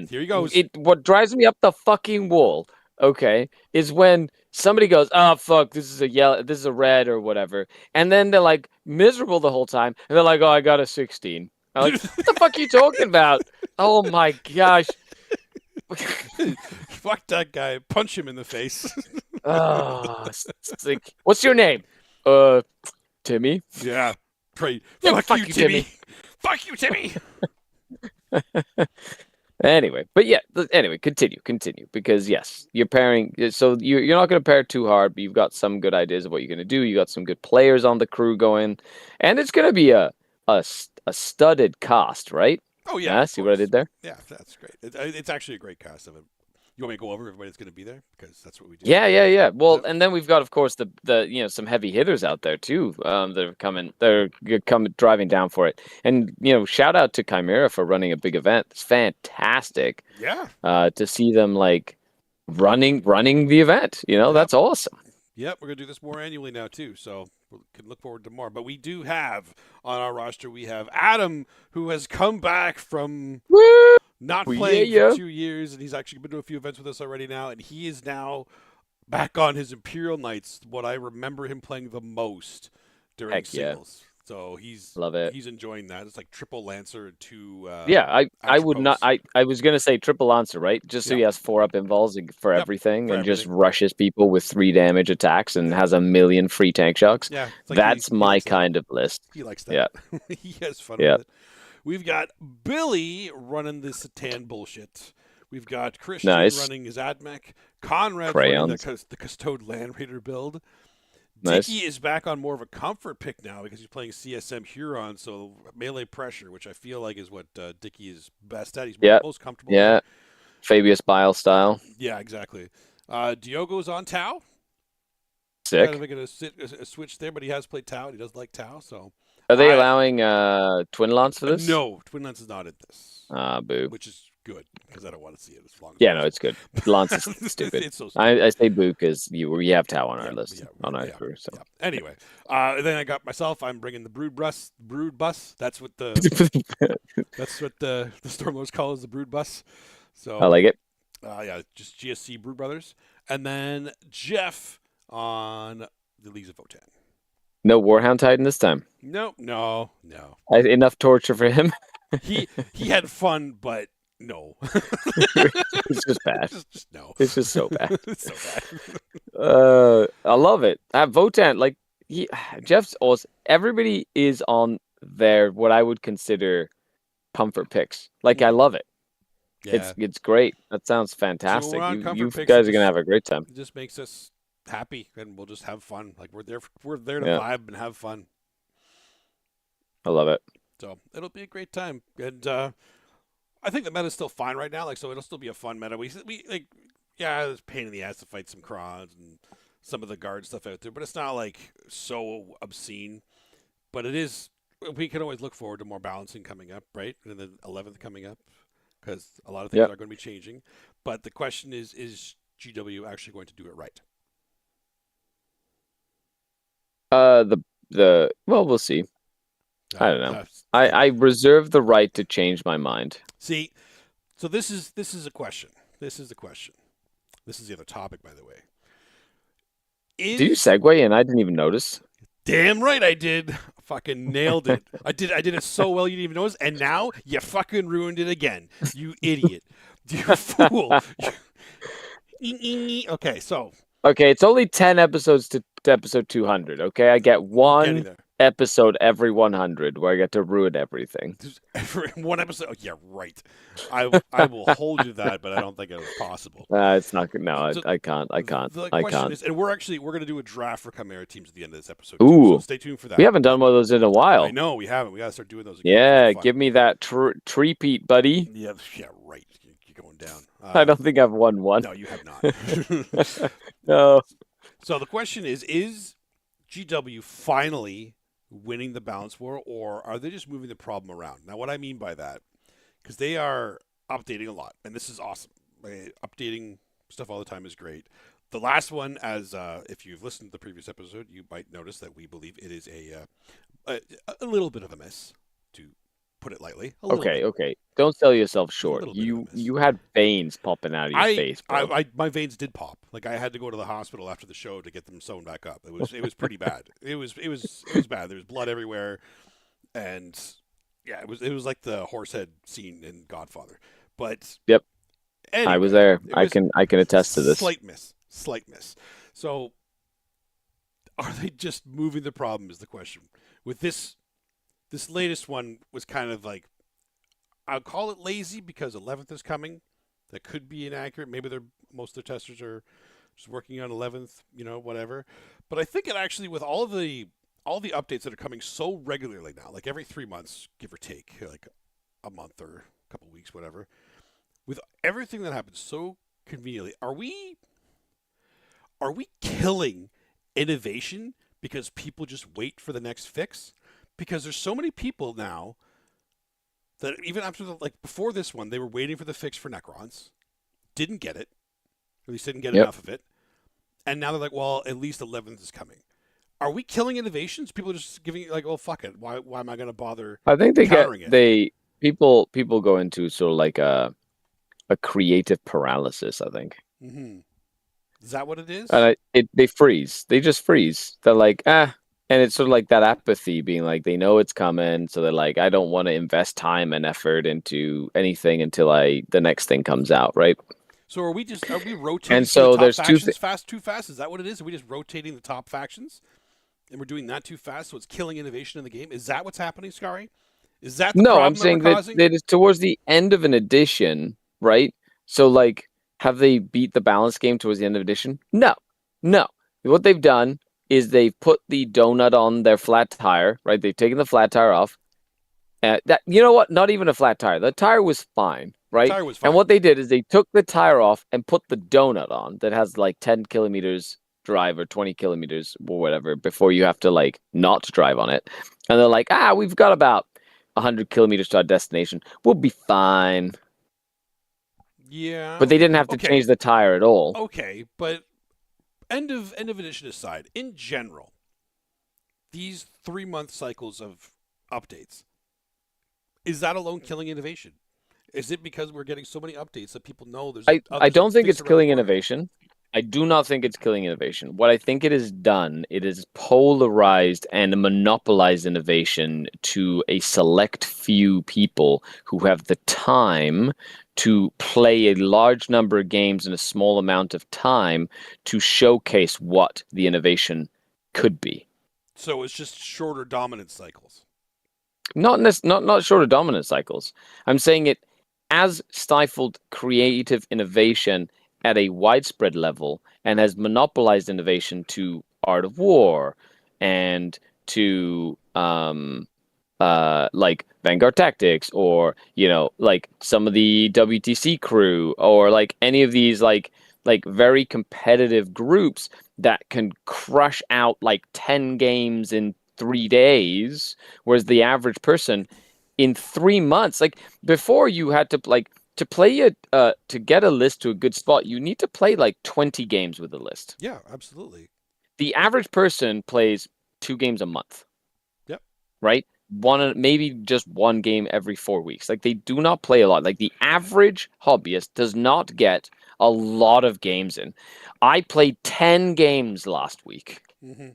Here he goes. what drives me up the fucking wall, okay, is when somebody goes, "Oh fuck, this is a yellow, this is a red or whatever," and then they're like miserable the whole time, and they're like, "Oh, I got a 16." I'm like, what the fuck are you talking about? Oh my gosh. Fuck that guy. Punch him in the face. Oh, it's like, what's your name? Uh, Timmy. Yeah. Pray. Yeah, Fuck you, fuck you, Timmy. Timmy. Fuck you, Timmy. Anyway, but yeah, anyway, continue because yes, you're pairing. So you're not going to pair too hard, but you've got some good ideas of what you're going to do. You got some good players on the crew going, and it's going to be a studded cast, right? Oh yeah, Yeah, of see what I course. did there? Yeah, that's great. It's actually a great cast of it. You want me to go over everybody that's going to be there because that's what we do. Yeah. Well, Yep. and then we've got, of course, the some heavy hitters out there too, that are coming. They're coming driving down for it, and shout out to Chimera for running a big event. It's fantastic, Yeah. to see them like running the event. Yep. That's awesome. Yep. We're gonna do this more annually now too, so we can look forward to more. But we do have on our roster we have Adam who has come back from Woo! not Yeah, playing for yeah. 2 years, and he's actually been to a few events with us already now, and he is now back on his Imperial Knights. What I remember him playing the most during Heck yeah. singles. So he's Love it. he's enjoying that. It's like triple Lancer and two Yeah, I action would not. posts. I was gonna say triple lancer, right? Just so Yep. he has 4 up involves for Yep. everything For and just everything. rushes people with 3 damage attacks and Yeah. has a million free tank shocks. Yeah. It's like That's he my likes that. kind of list. He likes that. Yeah, He has fun yeah. with it. We've got Billy running the Satan bullshit. We've got Christian Nice. running his AdMech. Conrad's running Crayons. the Custode Land Raider build. Dicky Nice. is back on more of a comfort pick now because he's playing CSM Huron, so melee pressure, which I feel like is what Dicky is best at. He's Yeah, most comfortable yeah. at. Fabius Bile style. Yeah, exactly. Diogo's on Tau. Kind of Sick. making a switch there, but he has played Tau. And he does like Tau, so Are they I allowing twin lance for this? no Twin Lance is not in this, Ah, boo. which is good because I don't want to see it as long as Yeah, no, possible. it's good. Lance is stupid. It's so stupid. I say boo because you have Tau on our Yeah, list yeah, on our yeah, crew. So yeah. Anyway, then I got myself. I'm bringing the Brood Bus. Brood Bus. That's what the Stormlords call is the Brood Bus. I So like it. yeah, just GSC Brood Brothers, and then Jeff on the Leagues of Votan. No Warhound Titan this time. No. Enough torture for him. He had fun, but no. It's just bad. just no. It's just so bad. It's so bad. I love it. Votan, like Jeff's awesome. Everybody is on their what I would consider comfort picks. Like I love it. Yeah. It's great. That sounds So fantastic. we're on You comfort picks. guys are gonna have a great time. It just makes us happy, and we'll just have fun. Like we're there to Yeah. vibe and have fun. I love it. So it'll be a great time, and I think the meta's still fine right now. Like so, it'll still be a fun meta. We like yeah, it's a pain in the ass to fight some Krons and some of the guard stuff out there, but it's not like so obscene. But it is. We can always look forward to more balancing coming up, right? And the 11th coming up, because a lot of things Yep. are going to be changing. But the question is GW actually going to do it right? Well, we'll see. I don't know. Uh, I reserve the right to change my mind. see, so this is a question. This is the question. This is the other topic, by the way. Did you Is segue and I didn't even notice? damn right I did. Fucking nailed it. I did it so well you didn't even notice, and now you fucking ruined it again. You idiot. You fool. Okay, so Okay, it's only 10 episodes to episode 200. Okay, I get we're getting one there. episode every 100 where I get to ruin everything. One episode. Oh, yeah, right. I will hold you to that, but I don't think it was possible. It's not good. No, So I can't. I can't. the I question can't. is, and we're going to do a draft for Chimera teams at the end of this episode too. So Ooh, stay tuned for we that. haven't done one of those in a I while. know we haven't. We got to start doing those again. Yeah, Fun. give me that treat, buddy. Yeah, right. You're going down. I don't think I've won one. No, you have not. No. So the question is GW finally winning the balance war, or are they just moving the problem around? Now, what I mean by that, because they are updating a lot, and this is awesome. Updating stuff all the time is great. The last one, as if you've listened to the previous episode, you might notice that we believe it is a little bit of a mess, to put it lightly. Okay. Don't sell yourself short. little bit of a mess. You had veins popping out of your face, bro. My veins did pop. Like I had to go to the hospital after the show to get them sewn back up. It was pretty bad. It was bad. There was blood everywhere, and yeah, it was like the horse head scene in Godfather. But Yep, anyway, I was there. it I was can attest to this. Slight miss. So, are they just moving the problem? Is the question. With this latest one was kind of like, I'll call it lazy because 11th is coming. That could be inaccurate. Maybe most of their testers are just working on 11th, whatever. But I think it actually, with all the updates that are coming so regularly now, like every 3 months, give or take, like a month or a couple weeks, whatever. With everything that happens so conveniently, are we killing innovation because people just wait for the next fix? Because there's so many people now that even after before this one, they were waiting for the fix for Necrons, didn't get it, or at least didn't get enough of it, and now they're like, well, at least 11th is coming. Are we killing innovations? People are just giving like, oh fuck it, why am I going to bother? I think people go into sort of like a creative paralysis. I think. Mm-hmm. Is that what it is? And they freeze. They just freeze. They're like, and it's sort of like that apathy, being like, they know it's coming, so they're like, I don't want to invest time and effort into anything until the next thing comes out, right? So are we rotating? And so the top there's factions too fast? Is that what it is? Are we just rotating the top factions, and we're doing that too fast, so it's killing innovation in the game? Is that what's happening, Scary? Is that the problem I'm saying that it's towards the end of an edition, right? So like, have they beat the balance game towards the end of edition? No. What they've done is they've put the donut on their flat tire, right? They've taken the flat tire off. You know what? Not even a flat tire. The tire was fine, right? The tire was fine. And what they did is they took the tire off and put the donut on that has like 10 kilometers drive or 20 kilometers or whatever before you have to like not drive on it. And they're like, we've got about 100 kilometers to our destination. We'll be fine. Yeah. But they didn't have to change the tire at all. Okay, but end of edition aside, in general, these 3-month cycles of updates, is that alone killing innovation? Is it because we're getting so many updates that people know there's? I don't think it's killing innovation. I do not think it's killing innovation. What I think it has done, it has polarized and monopolized innovation to a select few people who have the time to play a large number of games in a small amount of time to showcase what the innovation could be. So it's just shorter dominance cycles. Not shorter dominance cycles. I'm saying it has stifled creative innovation at a widespread level and has monopolized innovation to Art of War and to like Vanguard Tactics, or like some of the WTC crew, or like any of these like very competitive groups that can crush out like 10 games in 3 days, whereas the average person in 3 months, like before, you had to like to play it to get a list to a good spot, you need to play like 20 games with a list. Yeah, absolutely. The average person plays 2 games a month. Yep. Right? maybe just one game every 4 weeks. Like they do not play a lot. Like the average hobbyist does not get a lot of games in. I played 10 games last week. Mm-hmm.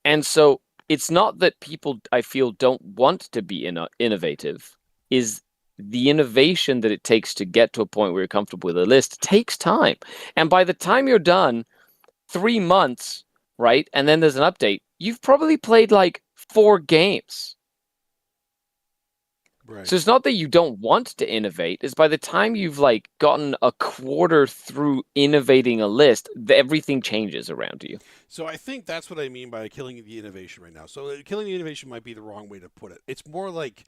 And so it's not that people, I feel, don't want to be innovative, is the innovation that it takes to get to a point where you're comfortable with a list takes time. And by the time you're done, 3 months, right? And then there's an update, you've probably played like 4 games. Right. So it's not that you don't want to innovate, it's by the time you've like gotten a quarter through innovating a list, everything changes around you. So I think that's what I mean by killing the innovation right now. So killing the innovation might be the wrong way to put it. It's more like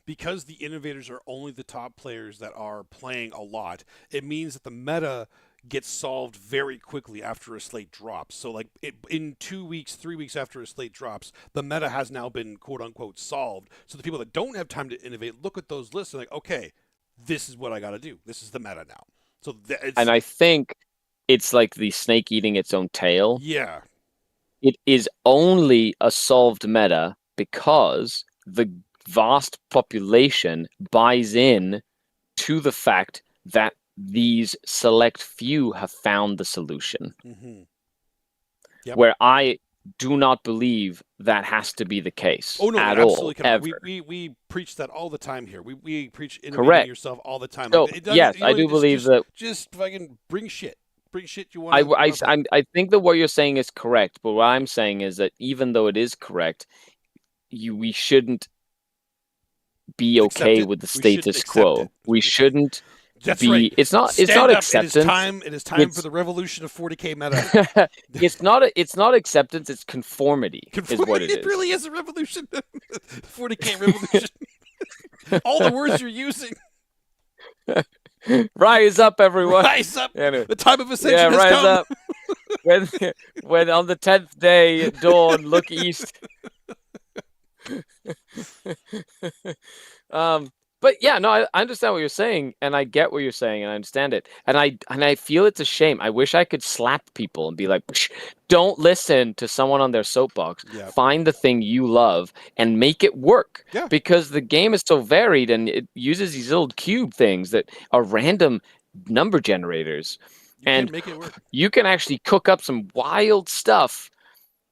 because the innovators are only the top players that are playing a lot, it means that the meta gets solved very quickly after a slate drops. So like in 2 weeks, 3 weeks after a slate drops, the meta has now been quote unquote solved. So the people that don't have time to innovate look at those lists and like, okay, this is what I got to do. This is the meta now. So and I think it's like the snake eating its own tail. Yeah. It is only a solved meta because the vast population buys in to the fact that these select few have found the solution. Mm-hmm. Yep. Where I do not believe that has to be the case. Oh no, at absolutely all. cannot. We preach that all the time here. We preach innovating Correct. yourself all the time. So Like, yes, I do believe that. Just fucking bring shit. Bring shit you want. I think that what you're saying is correct, but what I'm saying is that even though it is correct, we shouldn't be okay with the status quo. We shouldn't. That's right. It's not acceptance. It is time for the revolution of 40k meta. It's not acceptance. It's conformity. Is what it is. It really is a revolution. 40k revolution. All the words you're using. Rise up, everyone! Rise up! Anyway. The time of ascension has come. Up. When on the 10th day at dawn, look east. But yeah, no, I understand what you're saying, and I get what you're saying, and I understand it, and I feel it's a shame. I wish I could slap people and be like, "Don't listen to someone on their soapbox. Yep. Find the thing you love and make it work." Yeah. Because the game is so varied, and it uses these little cube things that are random number generators, and make it work. You can actually cook up some wild stuff,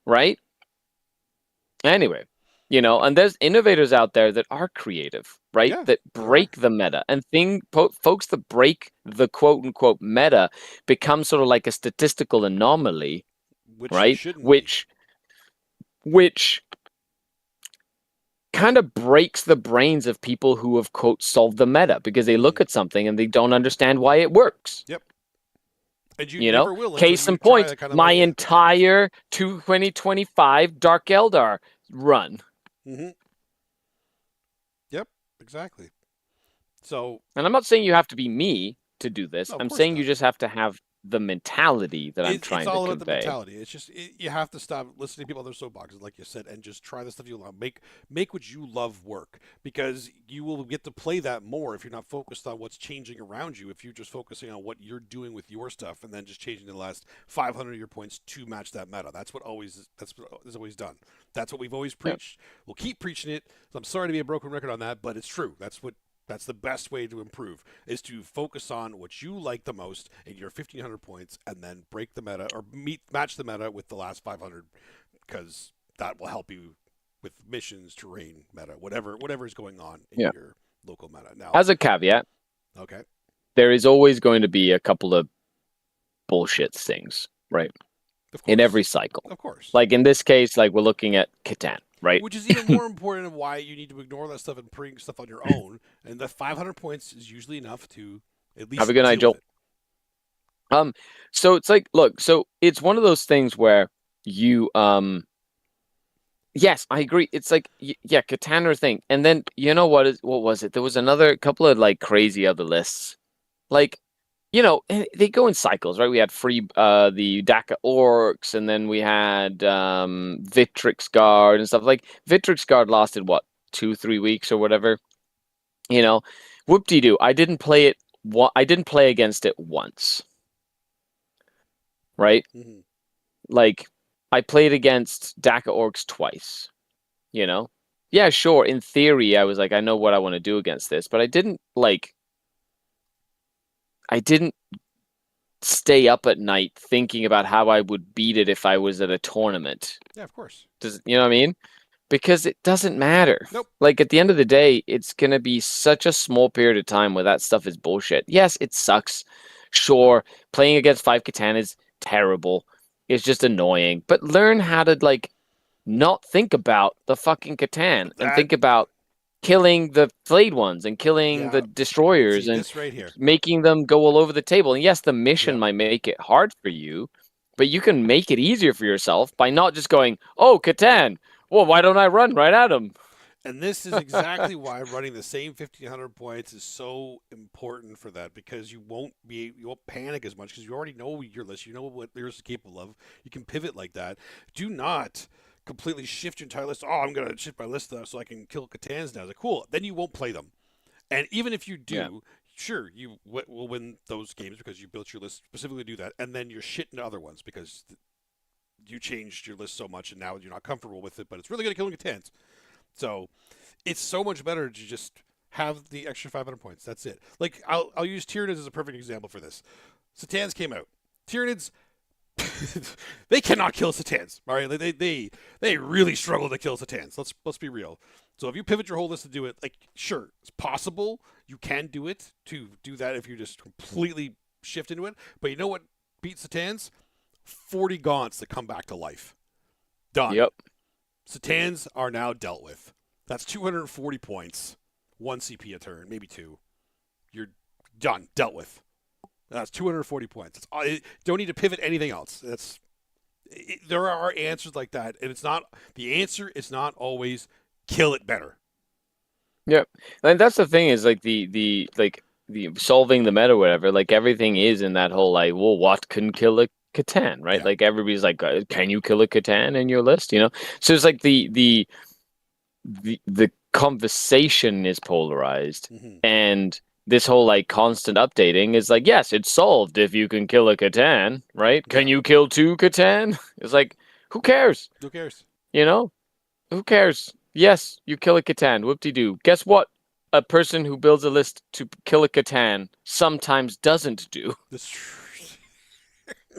right? Anyway. And there's innovators out there that are creative, right? Yeah, that break the meta. And folks that break the quote-unquote meta become sort of like a statistical anomaly, right? Which kind of breaks the brains of people who have, quote, solved the meta because they look at something and they don't understand why it works. Yep. And you never will. Case in point, my entire 2025 Dark Eldar run. Mm-hmm. Yep, exactly. So, and I'm not saying you have to be me to do this. No, I'm saying you just have to have the mentality that I'm trying to convey. It's all about the mentality. It's just you have to stop listening to people on their soapboxes, like you said, and just try the stuff you love. Make what you love work, because you will get to play that more if you're not focused on what's changing around you. If you're just focusing on what you're doing with your stuff, and then just changing the last 500 of your points to match that meta. That's what is always done. That's what we've always preached. Yep. We'll keep preaching it. So I'm sorry to be a broken record on that, but it's true. That's the best way to improve, is to focus on what you like the most in your 1,500 points, and then break the meta or match the meta with the last 500, because that will help you with missions, terrain, meta, whatever is going on in your local meta. Now, as a caveat, okay, there is always going to be a couple of bullshit things, right? In every cycle. Of course. Like in this case, like we're looking at Catan. Right. Which is even more important of why you need to ignore that stuff and bring stuff on your own. And the 500 points is usually enough to at least have a good night, Joel. So it's like, look, so it's one of those things where you, yes, I agree. It's like, yeah, Catan thing. And then, what was it? There was another couple of like crazy other lists. Like, they go in cycles, right? We had the Daka Orcs, and then we had Victrix Guard and stuff. Like Victrix Guard lasted 2-3 weeks or whatever. Whoop-de-doo. I didn't play it. I didn't play against it once. Right? Mm-hmm. Like I played against Daka Orcs twice. yeah, sure. In theory, I was like, I know what I want to do against this, but I didn't stay up at night thinking about how I would beat it if I was at a tournament. Yeah, of course. Does you know what I mean? Because it doesn't matter. Nope. Like at the end of the day, it's gonna be such a small period of time where that stuff is bullshit. Yes, it sucks. Sure, playing against 5 Catan is terrible. It's just annoying. But learn how to like not think about the fucking Catan and That think about killing the flayed ones and killing the yeah. destroyers See and this right here. making them go all over the table. And yes, the mission Yep. might make it hard for you, but you can make it easier for yourself by not just going, "Oh, Catan. Well, why don't I run right at him?" And this is exactly why running the same 1,500 points is so important for that, because you won't panic as much because you already know your list. You know what yours is capable of. You can pivot like that. Do not completely shift your entire list. Oh, I'm gonna shift my list so I can kill Catans now. It's like, cool. Then you won't play them. And even if you Yeah. do, sure, you will win those games because you built your list specifically to do that, and then you're shit into other ones because you changed your list so much and now you're not comfortable with it. But it's really good at killing Catans. So it's so much better to just have the extra 500 points. That's it. Like I'll use Tyranids as a perfect example for this. Satans came out. Tyranids, they cannot kill Satans. All right, they really struggle to kill Satans. Let's be real. So if you pivot your whole list to do it, like sure, it's possible. You can do it to do that if you just completely shift into it. But you know what beats Satans? 40 gaunts that come back to life. Done. Yep. Satans are now dealt with. That's 240 points, 1 CP a turn, maybe 2. You're done, dealt with. That's 240 points. Don't need to pivot anything else. There are answers like that, and the answer is not always kill it better. Yep. And that's the thing is like the solving the meta or whatever, like everything is in that whole like, well, what can kill a Catan, right? Yeah. Like everybody's like, can you kill a Catan in your list? You know? So it's like the conversation is polarized, Mm-hmm. and this whole like constant updating is like, yes, it's solved if you can kill a Catan, right? Yeah. Can you kill 2 Catan? It's like, who cares? Who cares? You know? Who cares? Yes, you kill a Catan. Whoop-de-doo. Guess what? A person who builds a list to kill a Catan sometimes doesn't do,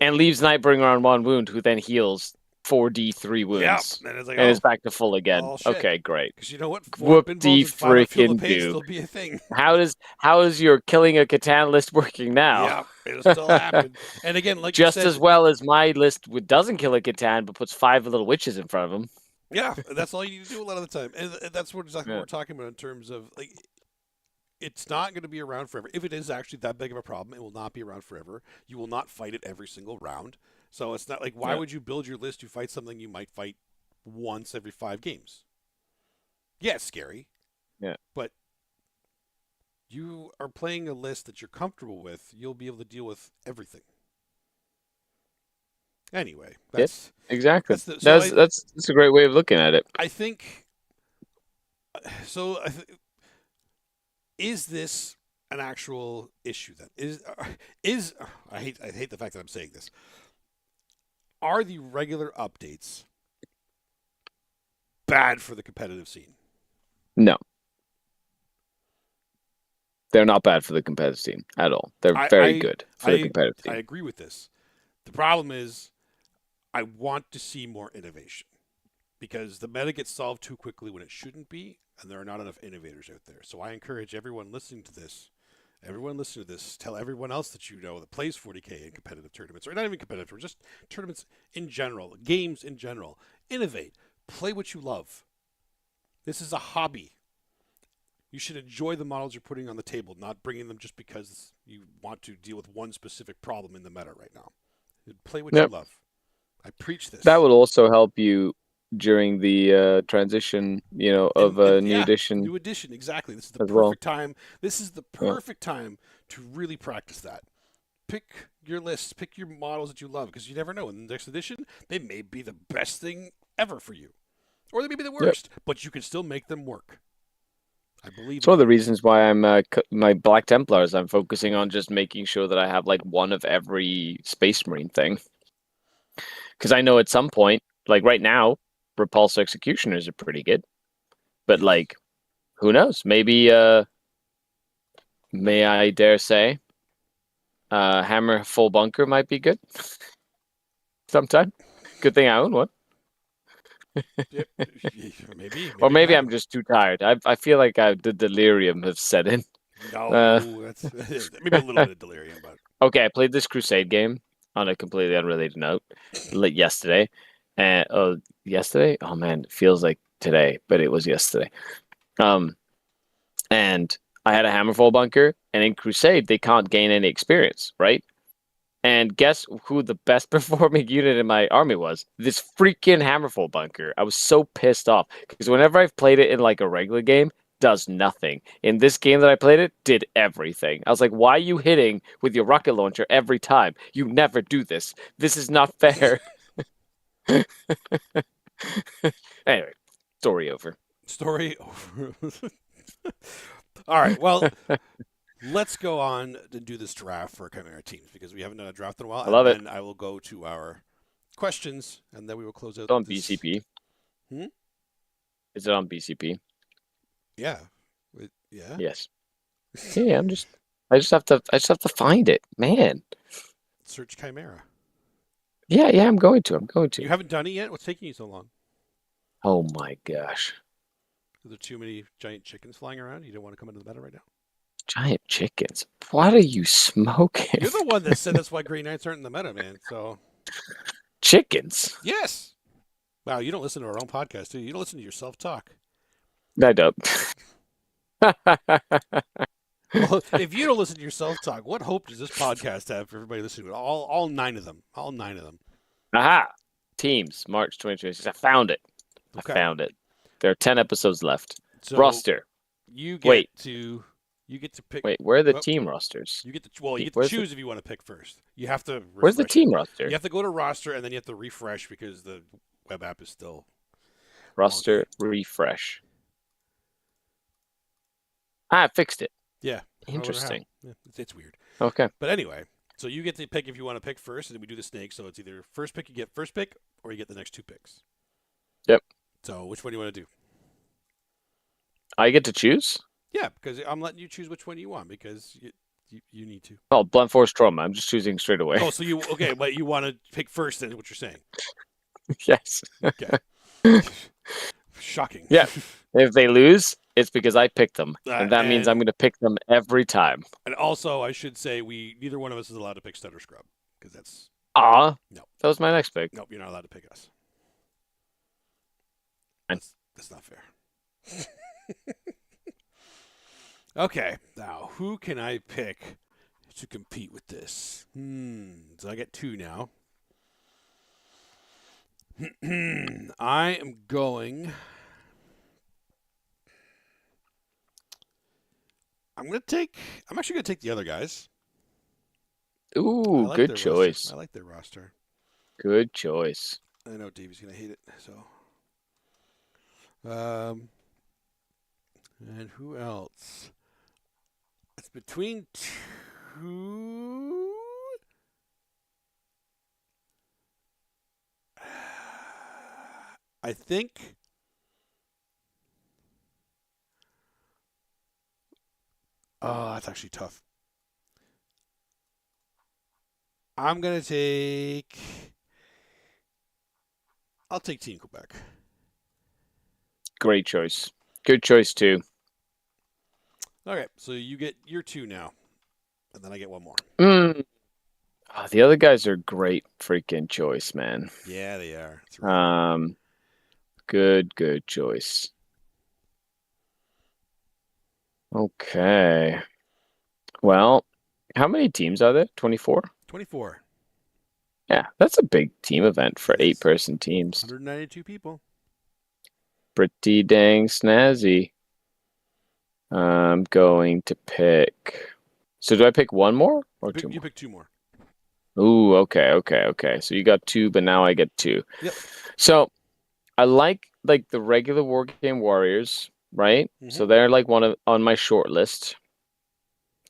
and leaves Nightbringer on 1 wound, who then heals 4d3 Yep. wounds And it's like, and is oh, back to full again. shit. Okay, great. Because you know what? 4 Whoop-de pinballs and 5 feel the freaking pain do. still be a thing. How is your killing a Catan list working now? Yeah, it'll still happen. And again, like Just you said, as well as my list doesn't kill a Catan but puts 5 little witches in front of him. yeah, that's all you need to do a lot of the time. And that's exactly Yeah. what we're talking about in terms of like it's not going to be around forever. If it is actually that big of a problem, it will not be around forever. You will not fight it every single round. So it's not like why Yeah. would you build your list to fight something you might fight once every 5 games? Yeah, it's scary. Yeah. But you are playing a list that you're comfortable with, you'll be able to deal with everything. Anyway, that's Exactly. that's the, so That's a great way of looking at it. I think so. Is this an actual issue then? Is I hate the fact that I'm saying this. Are the regular updates bad for the competitive scene? No. They're not bad for the competitive team at all. They're very good for the competitive team. I agree with this. The problem is I want to see more innovation because the meta gets solved too quickly when it shouldn't be, and there are not enough innovators out there. So I encourage everyone listening to this, tell everyone else that you know that plays 40K in competitive tournaments, or not even competitive, just tournaments in general, games in general. Innovate. Play what you love. This is a hobby. You should enjoy the models you're putting on the table, not bringing them just because you want to deal with one specific problem in the meta right now. Play what you love. I preach this. That would also help you during the transition, of a new edition. New edition, exactly. This is the perfect time. This is the perfect time to really practice that. Pick your lists, pick your models that you love, because you never know. In the next edition, they may be the best thing ever for you, or they may be the worst, but you can still make them work. I believe. It's one of the reasons why I'm my Black Templars. I'm focusing on just making sure that I have like one of every Space Marine thing, because I know at some point, like right now, Repulse Executioners are pretty good. But Yes. like, who knows? Maybe may I dare say, Hammer full bunker might be good sometime. Good thing I own one. Yep. Maybe Or it can maybe I'm happen. just too tired. I feel like the delirium have set in. Uh, No, that's maybe a little bit of delirium, but okay, I played this Crusade game on a completely unrelated note yesterday. And yesterday? Oh man, it feels like today, but it was yesterday. Um, and I had a Hammerfall bunker, and in Crusade they can't gain any experience, right? And guess who the best performing unit in my army was? This freaking Hammerfall bunker. I was so pissed off because whenever I've played it in like a regular game, does nothing. In this game that I played it, did everything. I was like, why are you hitting with your rocket launcher every time? You never do this. This is not fair. Anyway, story over. story over. All right. Well, let's go on to do this draft for Chimera teams because we haven't done a draft in a while, I and love it. then I will go to our questions, and then we will close out It's on this. BCP. Hmm? Is it on BCP? Yeah. Yeah. Yes. Yeah, I just have to find it, man. Search Chimera. Yeah, I'm going to. I'm going You to. haven't done it yet? What's taking you so long? Oh my gosh. Are there too many giant chickens flying around? You don't want to come into the meta right now? Giant chickens. What are you smoking? You're the one that said that's why Grey Knights aren't in the meta, man. So, Chickens? yes. Wow, you don't listen to our own podcast, do you? You don't listen to yourself talk. I don't. Well, if you don't listen to yourself talk, what hope does this podcast have for everybody listening to it? All nine of them. All nine of them. Aha! Teams, March 2026. I found it. Okay. I found it. There are 10 episodes left. So Roster. you get Wait. to pick. Wait, where are the Oh, team rosters? you get to you get to Where's choose if you want to pick first. You have to where's the refresh it. team roster? You have to go to roster and then you have to refresh because the web app is still Roster refresh. Ah, I fixed it. Yeah. I wonder how. Interesting. Yeah, it's weird. Okay. But anyway, so you get to pick if you want to pick first, and then we do the snake. So it's either first pick, you get first pick, or you get the next two picks. Yep. So which one do you want to do? I get to choose? Yeah, because I'm letting you choose which one you want because you need to. Oh, blunt force trauma. I'm just choosing straight away. Oh, so you okay? But you want to pick first, then? What you're saying? Yes. Okay. Shocking. Yeah. If they lose, it's because I picked them, and that means and- I'm going to pick them every time. And also, I should say neither one of us is allowed to pick Stutter Scrub because that's no. That was my next pick. Nope, you're not allowed to pick us. Fine. That's not fair. Okay, now who can I pick to compete with this? So I get two now. I am going. I'm actually gonna take the other guys. I Ooh, like good their choice. roster. I like their roster. Good choice. I know Davey's gonna hate it. So, and who else? It's between two. I think. Oh, that's actually tough. I'm gonna take. I'll take Team Quebec. Great choice. Good choice too. Okay, so you get your two now, and then I get one more. The other guys are great freaking choice, man. Yeah, they are. That's right. Good choice. Okay. Well, how many teams are there? 24? 24. Yeah, that's a big team event for It is. 8-person teams. 192 people. Pretty dang snazzy. I'm going to pick. So do I pick one more or two You more? pick two more. Ooh, okay. So you got two, but now I get two. Yep. So I like the regular War Game Warriors, right? Mhm. So they're like on my short list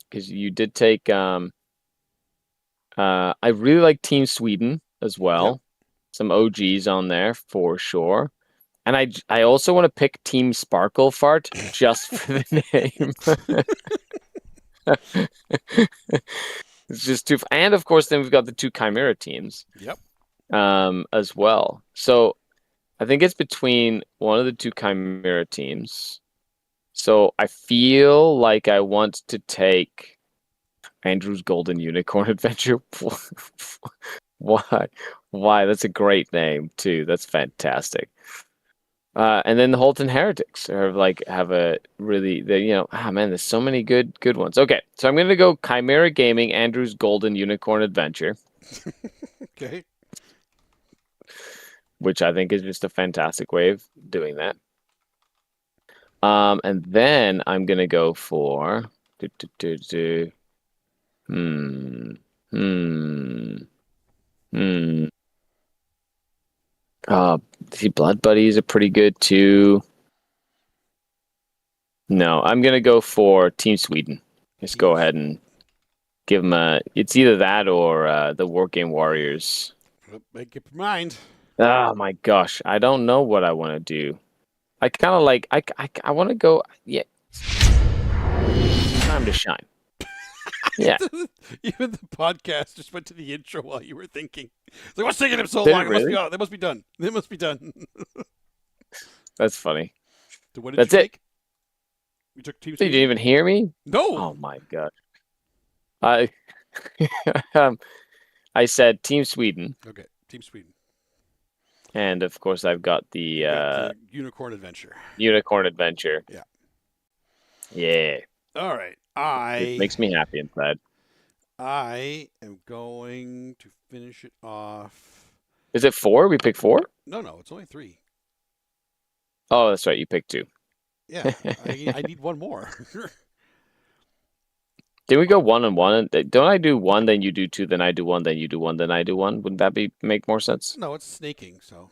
because you did take I really like Team Sweden as well. Yep. Some OGs on there for sure. And I also want to pick Team Sparkle Fart just for the name. It's just too. And of course, then we've got the two Chimera teams Yep. as well. So I think it's between one of the two Chimera teams. So I feel like I want to take Andrew's Golden Unicorn Adventure. Why? Why? That's a great name too. That's fantastic. And then the Holton Heretics have a really man, there's so many good ones. Okay, so I'm gonna go Chimera Gaming, Andrew's Golden Unicorn Adventure, Okay. which I think is just a fantastic way of doing that. And then I'm gonna go for hmm hmm hmm. See, Blood Buddies are pretty good too. No, I'm gonna go for Team Sweden. Just go ahead and give them a. It's either that or the War Game Warriors. Make up your mind. Oh my gosh, I don't know what I want to do. I kind of like. I want to go. Yeah, time to shine. Yeah, Even the podcast just went to the intro while you were thinking. It's like, what's taking him so Did long? it really? They must be done. They must be done. That's funny. So what did That's you it. take? You took Team You Sweden? didn't even hear me? No. Oh my god. I I said Team Sweden, Okay, Team Sweden. and of course I've got You got the Unicorn Adventure. Unicorn Adventure. Yeah. Yeah. All right. It makes me happy inside. I am going to finish it off. Is it 4? We pick 4? No, it's only 3. Oh, that's right. You picked 2. Yeah, I need one more. Did we go 1 and 1? Don't I do 1, then you do 2, then I do 1, then you do 1, then I do 1? Wouldn't that make more sense? No, it's snaking. So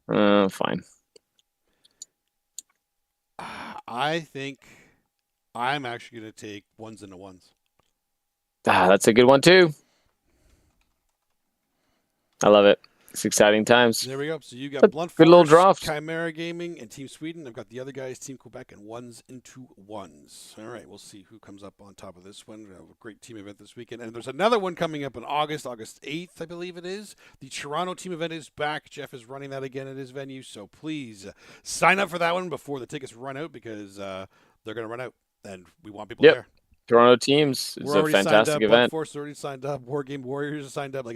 Fine. I think I'm actually going to take ones and a ones. That's a good one too. I love it. It's exciting times. There we go. So you got Good Blunt little Force, draft. Chimera Gaming, and Team Sweden. I've got the other guys, Team Quebec, and ones into ones. All right, we'll see who comes up on top of this one. We have a great team event this weekend. And there's another one coming up in August 8th, I believe it is. The Toronto team event is back. Jeff is running that again at his venue. So please sign up for that one before the tickets run out because they're going to run out. And we want people there. Toronto teams is a fantastic event. Blunt Force already signed up. War Game Warriors signed up.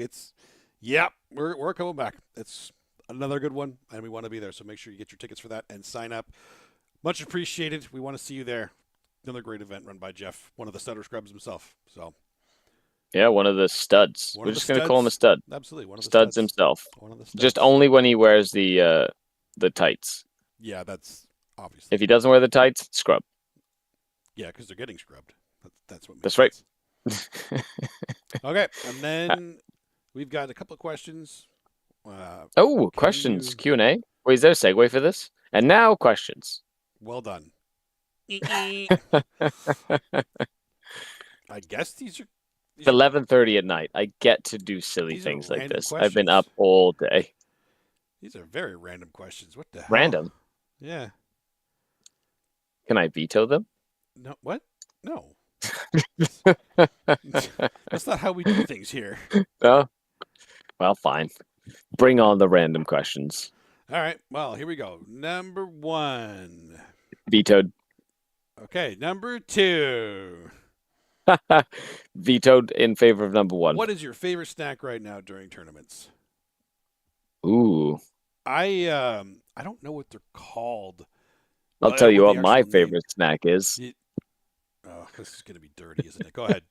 Yep, we're coming back. It's another good one, and we want to be there. So make sure you get your tickets for that and sign up. Much appreciated. We want to see you there. Another great event run by Jeff, one of the Stutter Scrubs himself. So yeah, one of the studs. We're just going to call him a stud. Absolutely, one of the studs himself. One of the studs. Just only when he wears the tights. Yeah, that's obviously. If he doesn't wear the tights, scrub. Yeah, because they're getting scrubbed. That's what. That's right. Okay, and then we've got a couple of questions. Questions. Q&A. Wait, is there a segue for this? And now questions. Well done. I guess these are. It's 11:30 at night. I get to do silly things like this. Questions. I've been up all day. These are very random questions. What the hell? Random? Yeah. Can I veto them? No. What? No. That's not how we do things here. No? Well, fine. Bring on the random questions. All right. Well, here we go. Number 1. Vetoed. Okay. Number 2. Vetoed in favor of number 1. What is your favorite snack right now during tournaments? Ooh. I don't know what they're called. I'll tell you what my favorite snack is. Oh, this is going to be dirty, isn't it? Go ahead.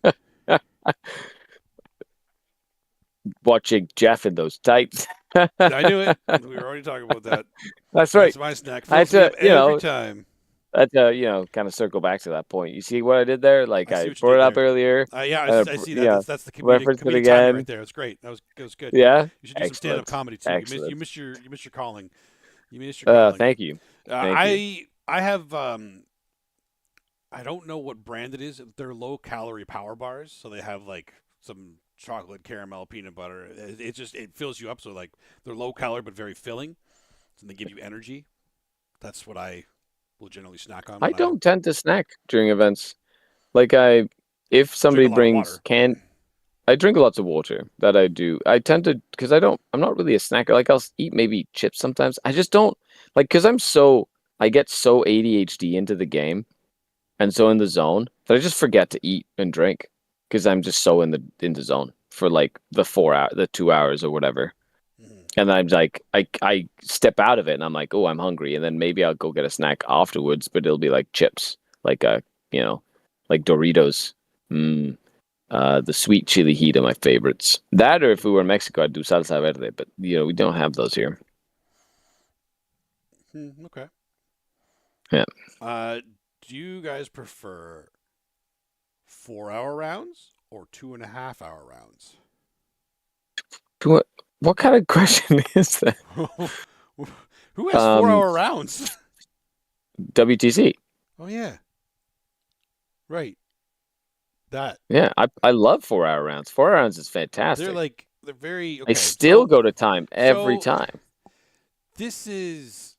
Watching Jeff in those tights. I knew it. We were already talking about that. That's right. That's my snack. Fills me up every time. That's kind of circle back to that point. You see what I did there? Like I brought it up earlier. Yeah, I see that. That's the comedic timing right there. It's great. It was good. Yeah. You should do some stand-up comedy too. Excellent. You missed your calling. You missed your calling. Thank you. I have I don't know what brand it is. They're low-calorie power bars, so they have like some chocolate, caramel, peanut butter. It fills you up. So like they're low-calorie but very filling, and they give you energy. That's what I will generally snack on I when I don't tend to snack during events. Like if drink somebody a lot of brings water. I drink lots of water. That I do. I tend to because I'm not really a snacker. Like I'll eat maybe chips sometimes. I just don't like because I get so ADHD into the game and so in the zone that I just forget to eat and drink because I'm just so in the zone for like the 2 hours or whatever. Mhm. And then I'm like, I step out of it and I'm like, oh, I'm hungry. And then maybe I'll go get a snack afterwards, but it'll be like chips, like you know, like Doritos. Mm, the sweet chili heat are my favorites. That, or if we were in Mexico, I'd do salsa verde. But we don't have those here. Okay. Yeah. Uh, do you guys prefer 4-hour rounds or 2.5-hour rounds? What kind of question is that? Who has Um, 4-hour rounds? WTC. Oh yeah, right. That Yeah, I love 4 hour rounds. 4 hour rounds is fantastic. they're very I okay. still go to time every So time. this is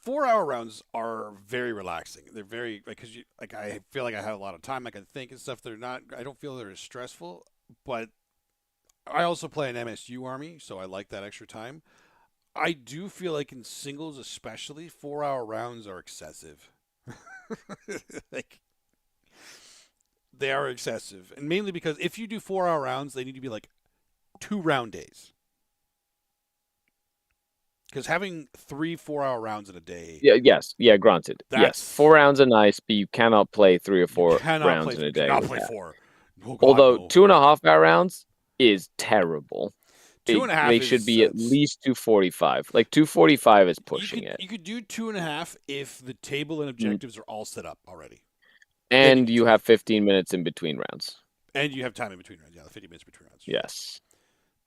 4-hour rounds are very relaxing. They're very because you like I feel like I have a lot of time. I can think and stuff. They're not. I don't feel they're as stressful. But I also play an MSU army, so I like that extra time. I do feel like in singles, especially, 4-hour rounds are excessive. Like they are excessive, and mainly because if you do 4-hour rounds, they need to be like 2 round days. Because having 3 4-hour rounds in a day, Yeah, yes, yeah, granted. Yes, that's 4 rounds are nice, but you cannot play three or you four cannot play. rounds in a You day cannot with play that. 4. Oh God, Although no. 2.5 hour rounds is terrible. Two and a half They should is be at least 245. Like 245 is you pushing could it. you could do 2.5 if the table and Mm. objectives are all set up already. Then you And do you two and a have half, 15 minutes in between rounds. and you have time in between rounds. Yeah, 50 minutes between rounds. Yes.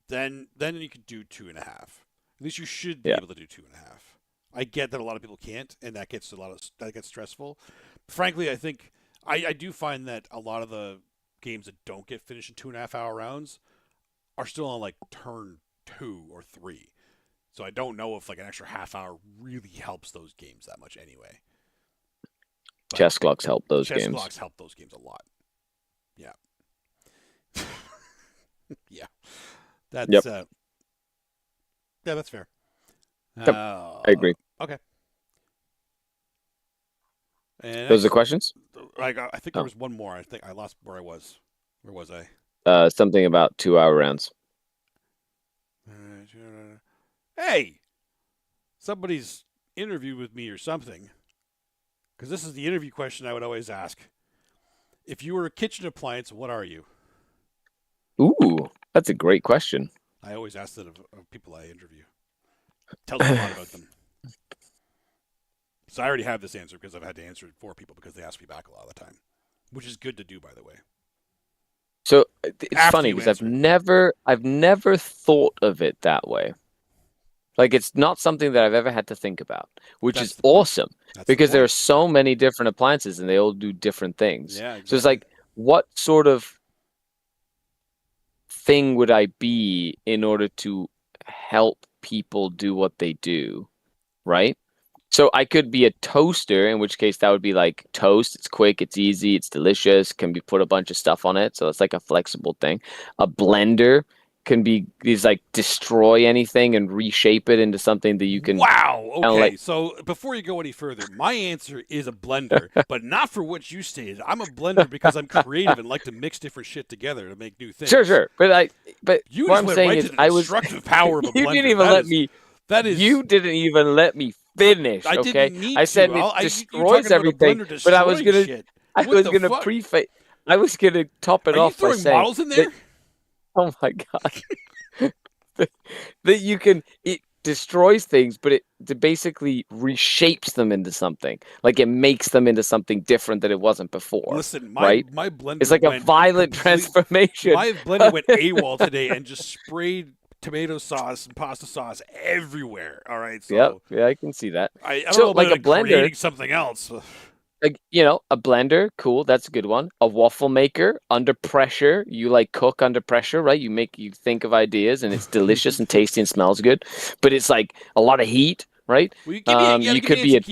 Then you could do 2.5. At least you should be Yeah. able to do 2.5. I get that a lot of people can't, and that gets stressful. Frankly, I think I do find that a lot of the games that don't get finished in 2.5-hour rounds are still on like turn 2 or 3. So I don't know if like an extra half hour really helps those games that much anyway. But Chess clocks help those chess games. clocks help those games a lot. Yeah. Yeah. That's Yep. yeah, that's fair. Yep. I agree. Okay. And Those are the next, questions? I think there Oh. was one more. I think I lost where I was. Where was I? Something about 2 hour rounds. Hey, somebody's interviewed with me or something. Because this is the interview question I would always ask. If you were a kitchen appliance, what are you? Ooh, that's a great question. I always ask that of people I interview. Tells me a lot about them. So I already have this answer because I've had to answer it for people because they ask me back a lot of the time, which is good to do, by the way. So it's After funny you because answer. I've never thought of it that way. Like it's not something that I've ever had to think about, which That's is the point. awesome That's the because there are point. so many different appliances and they all do different things. Yeah, So it's exactly. like, what sort of thing would I be in order to help people do what they do, right? So I could be a toaster, in which case that would be like toast. It's quick, it's easy, it's delicious, can be put a bunch of stuff on it. So it's like a flexible thing. A blender can be is like destroy anything and reshape it into something that you can Wow. kind of Okay. like So before you go any further, my answer is a blender, but not for what you stated. I'm a blender because I'm creative and like to mix different shit together to make new things. sure. But You what just I'm went saying right to is the I was destructive power of a you didn't blender. even let me That is. you didn't even let me finish, I okay? didn't need I to. said it You talking destroys about a everything, blender but destroying shit? I What was the gonna fuck? preface I was gonna top it Are you off by throwing saying models in that there? oh my god. that you can it destroys things, but it basically reshapes them into something. Like it makes them into something different that it wasn't before, Listen, right? my It's blender like a went violent complete. transformation. My blender went AWOL today and just sprayed tomato sauce and pasta sauce everywhere. All right, Yep, so yeah, I can see that. I don't know So about like a it blender, creating something else. like, a blender, cool, that's a good one. A waffle maker under pressure, you like cook under pressure, right? You think of ideas and it's delicious and tasty and smells good, but it's like a lot of heat, right? Well, you gotta You give me could an be answer.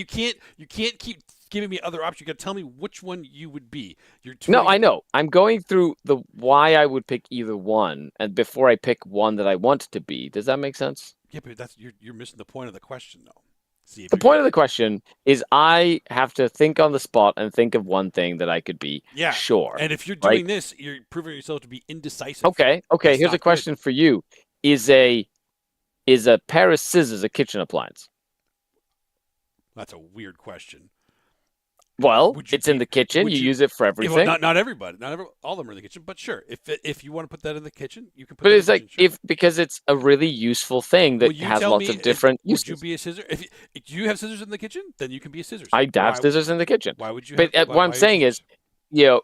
You can't keep giving me other options. You gotta tell me which one you would be. You're No, I touring. know. I'm going through the why I would pick either one, and before I pick one that I want to be. Does that make sense? Yeah, but you're missing the point of the question, though. See if The you're gonna. point of the question is I have to think on the spot and think of one thing that I could be Yeah, sure, and if you're right? doing this, you're proving yourself to be indecisive. Okay, That's here's a not good. question for you. Is a pair of scissors a kitchen appliance? That's a weird question. Well, Would you it's in be? the kitchen. Would You you? use it for Well, everything. not everybody, all of them are in the kitchen. But sure, if you want to put that in the kitchen, you can put But that in it's the like kitchen. Sure. because it's a really useful thing Will that you has tell lots me of different would you uses. be a scissor? If you have scissors in the kitchen, then you can be a scissors. I have Why? scissors in the kitchen. Why would you But have? what I'm Why are you saying is, scissors? you know,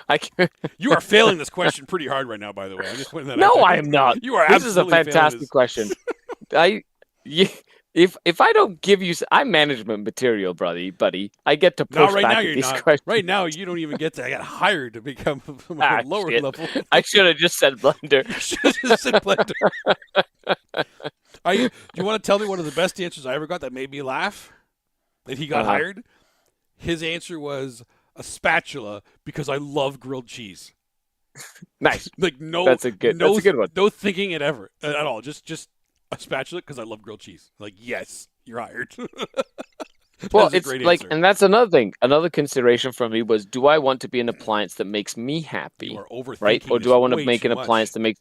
I can, You are failing this question pretty hard right now. By the way, I'm just putting that no, out there. I am not. You are This is a absolutely failing fantastic this. question. I, you, if I don't give you, I'm management material, buddy. I get to No, push right back now at you're these not. questions. Right now you don't even get to. I got hired to become a Ah, lower shit. level. I should have just said blender. You should have just said blender. You want to tell me one of the best answers I ever got that made me laugh? That he got Uh-huh. hired? His answer was a spatula because I love grilled cheese. Nice. Like no, That's a good one. No thinking it ever at all. Just a spatula because I love grilled cheese. Like yes, you're hired. Well, That's a it's great like, answer. and that's another thing. Another consideration for me was, do I want to be an appliance that makes me happy, You are overthinking right? Or do this I want to way make too an appliance much. that makes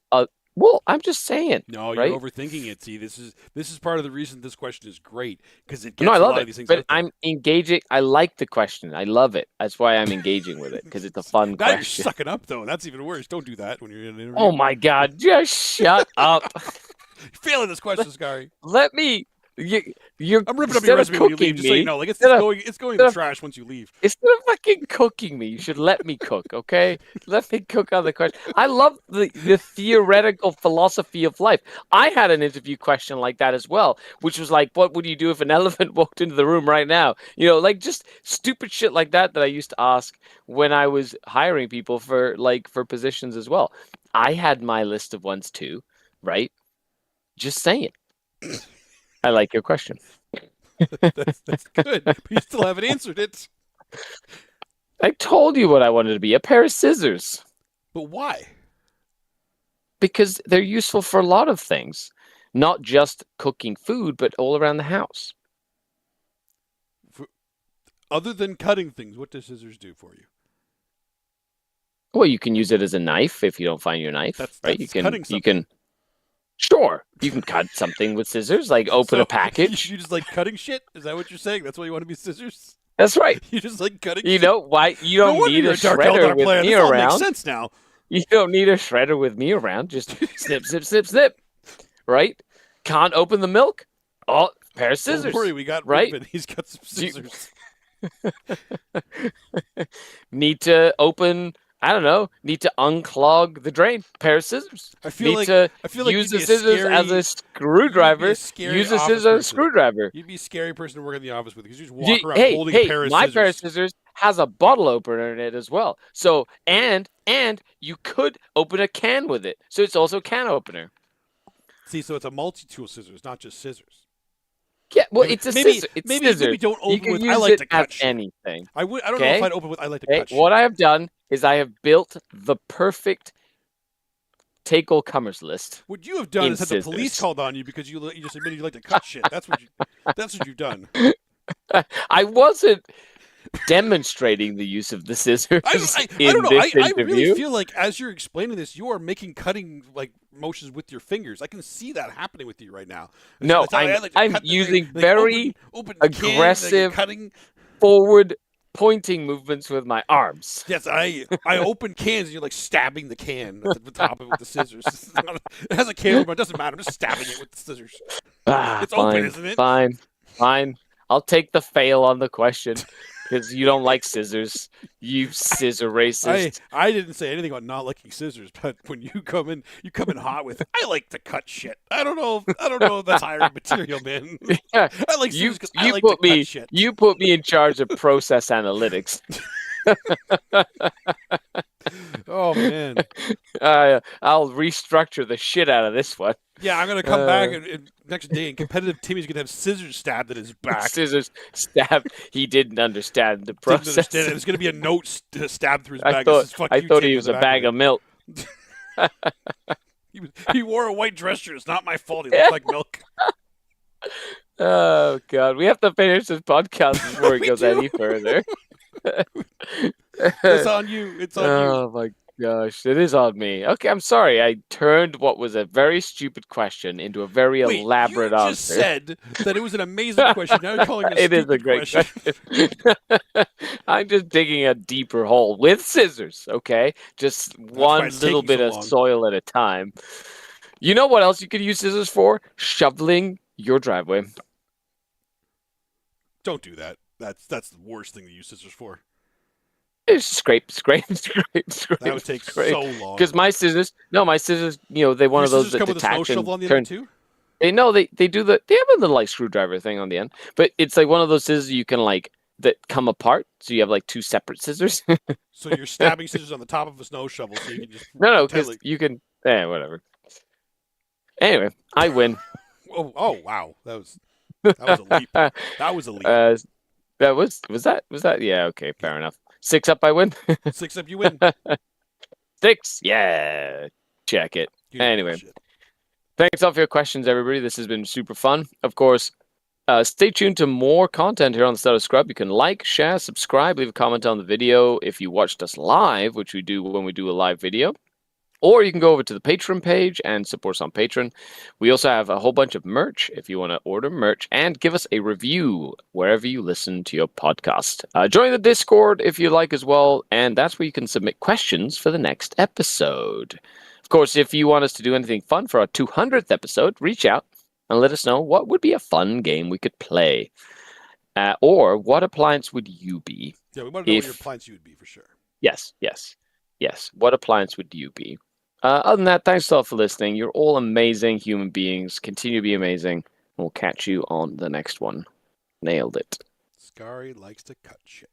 well, I'm just saying, No, right? you're overthinking it. See, this is part of the reason this question is great because it No, gets I a love lot it, of these things but out there. I'm engaging. I like the question. I love it. That's why I'm engaging with it because it's a fun Now you're question. sucking up though. That's even worse. Don't do that when you're in an interview. Oh my God! Just shut up. You're failing this question, Scary. Let me. You're I'm ripping up your instead of resume when you leave, cooking just so you me. know. Like it's Instead of going in the trash once you leave. Instead of fucking cooking me, you should let me cook, okay? Let me cook on the question. I love the theoretical philosophy of life. I had an interview question like that as well, which was like, what would you do if an elephant walked into the room right now? Like just stupid shit like that I used to ask when I was hiring people for positions as well. I had my list of ones too, right? Just saying. I like your question. That's good, but you still haven't answered it. I told you what I wanted to be, a pair of scissors. But why? Because they're useful for a lot of things, not just cooking food, but all around the house. Other than cutting things, what do scissors do for you? Well, you can use it as a knife if you don't find your knife, right? That's cutting something. You can, sure, you can cut something with scissors, like open a package. You just like cutting shit? Is that what you're saying? That's why you want to be scissors? That's right. You just like cutting You shit? know why? You No don't wonder need you're a Dark shredder Eldar with player. me This all makes around. sense now. You don't need a shredder with me around. Just snip, snip, snip, snip. Right? Can't open the milk? Oh, pair of scissors. Don't worry, we got right? Ruben. He's got some scissors. Need to open, I don't know, need to unclog the drain, pair of scissors. I feel like use you'd the be a scissors as scary- a screwdriver. scary Use the office scissors as a person. screwdriver. You'd be a scary person to work in the office with because you just walk around Hey, holding a pair of my scissors. pair of scissors has a bottle opener in it as well. So and you could open a can with it. So it's also a can opener. See, so it's a multi-tool scissors, not just scissors. Yeah, well, Maybe- it's a maybe- scissor. It's maybe scissors. don't You open can with. use I like it to cut as shit. anything. I don't know Okay? if I'd open with. I like to Okay, cut shit. what I have done is I have built the perfect take all comers list. What you have done in is had the police scissors. called on you because you just admitted you like to cut shit. That's what you've done. I wasn't demonstrating the use of the scissors I in don't know. this I interview. really feel like as you're explaining this, you are making cutting like motions with your fingers. I can see that happening with you right now. No, That's how I like to I'm cut the using thing, like, very open the can, like, aggressive- cutting. Forward pointing movements with my arms. Yes, I open cans and you're like stabbing the can at the top of it with the scissors. It has a can, but it doesn't matter. I'm just stabbing it with the scissors. Ah, It's fine, open, isn't it? Fine. I'll take the fail on the question. because you don't like scissors. You scissor racist. I didn't say anything about not liking scissors, but when you come in hot with I like to cut shit. I don't know if that's hiring material, man. Yeah, I like scissors because I you like put to cut me shit. you put me in charge of process analytics. Oh man. I'll restructure the shit out of this one. Yeah, I'm gonna come back and next day, and competitive Timmy's gonna have scissors stabbed in his back. Scissors stabbed. He didn't understand the Didn't process. understand it. There's gonna be a note stabbed through his back. I thought he was a bag of milk. He wore a white dress shirt. It's not my fault. He looked like milk. Oh God, we have to finish this podcast before it goes any further. It's on you. It's on you. Oh my gosh, it is on me. Okay, I'm sorry. I turned what was a very stupid question into a very elaborate you answer. just said that it was an amazing question. Now you're calling it a It is a stupid great question. I'm just digging a deeper hole with scissors, okay? Just one it's little taking bit so of long. soil at a time. You know what else you could use scissors for? Shoveling your driveway. Don't do that. That's the worst thing to use scissors for. It's scrape. That would take so long. Because my scissors, they one Your of those scissors that come with a snow detach and shovel on the turn. end too. They do they have a little like screwdriver thing on the end, but it's like one of those scissors you can like that come apart, so you have like two separate scissors. So you're stabbing scissors on the top of a snow shovel, so you can just No, because you can. Whatever. Anyway, I win. Oh wow, that was a leap. That was a leap. Was that? Yeah, okay, fair enough. 6 up, I win. 6 up, you win. 6, yeah. Check it. Anyway, thanks all for your questions, everybody. This has been super fun. Of course, stay tuned to more content here on the Status Scrub. You can like, share, subscribe, leave a comment on the video if you watched us live, which we do when we do a live video. Or you can go over to the Patreon page and support us on Patreon. We also have a whole bunch of merch if you want to order merch, and give us a review wherever you listen to your podcast. Join the Discord if you like as well, and that's where you can submit questions for the next episode. Of course, if you want us to do anything fun for our 200th episode, reach out and let us know what would be a fun game we could play. Or what appliance would you be? Yeah, we want to know what your appliance you would be for sure. Yes. What appliance would you be? Other than that, thanks all for listening. You're all amazing human beings. Continue to be amazing. We'll catch you on the next one. Nailed it. Scary likes to cut shit.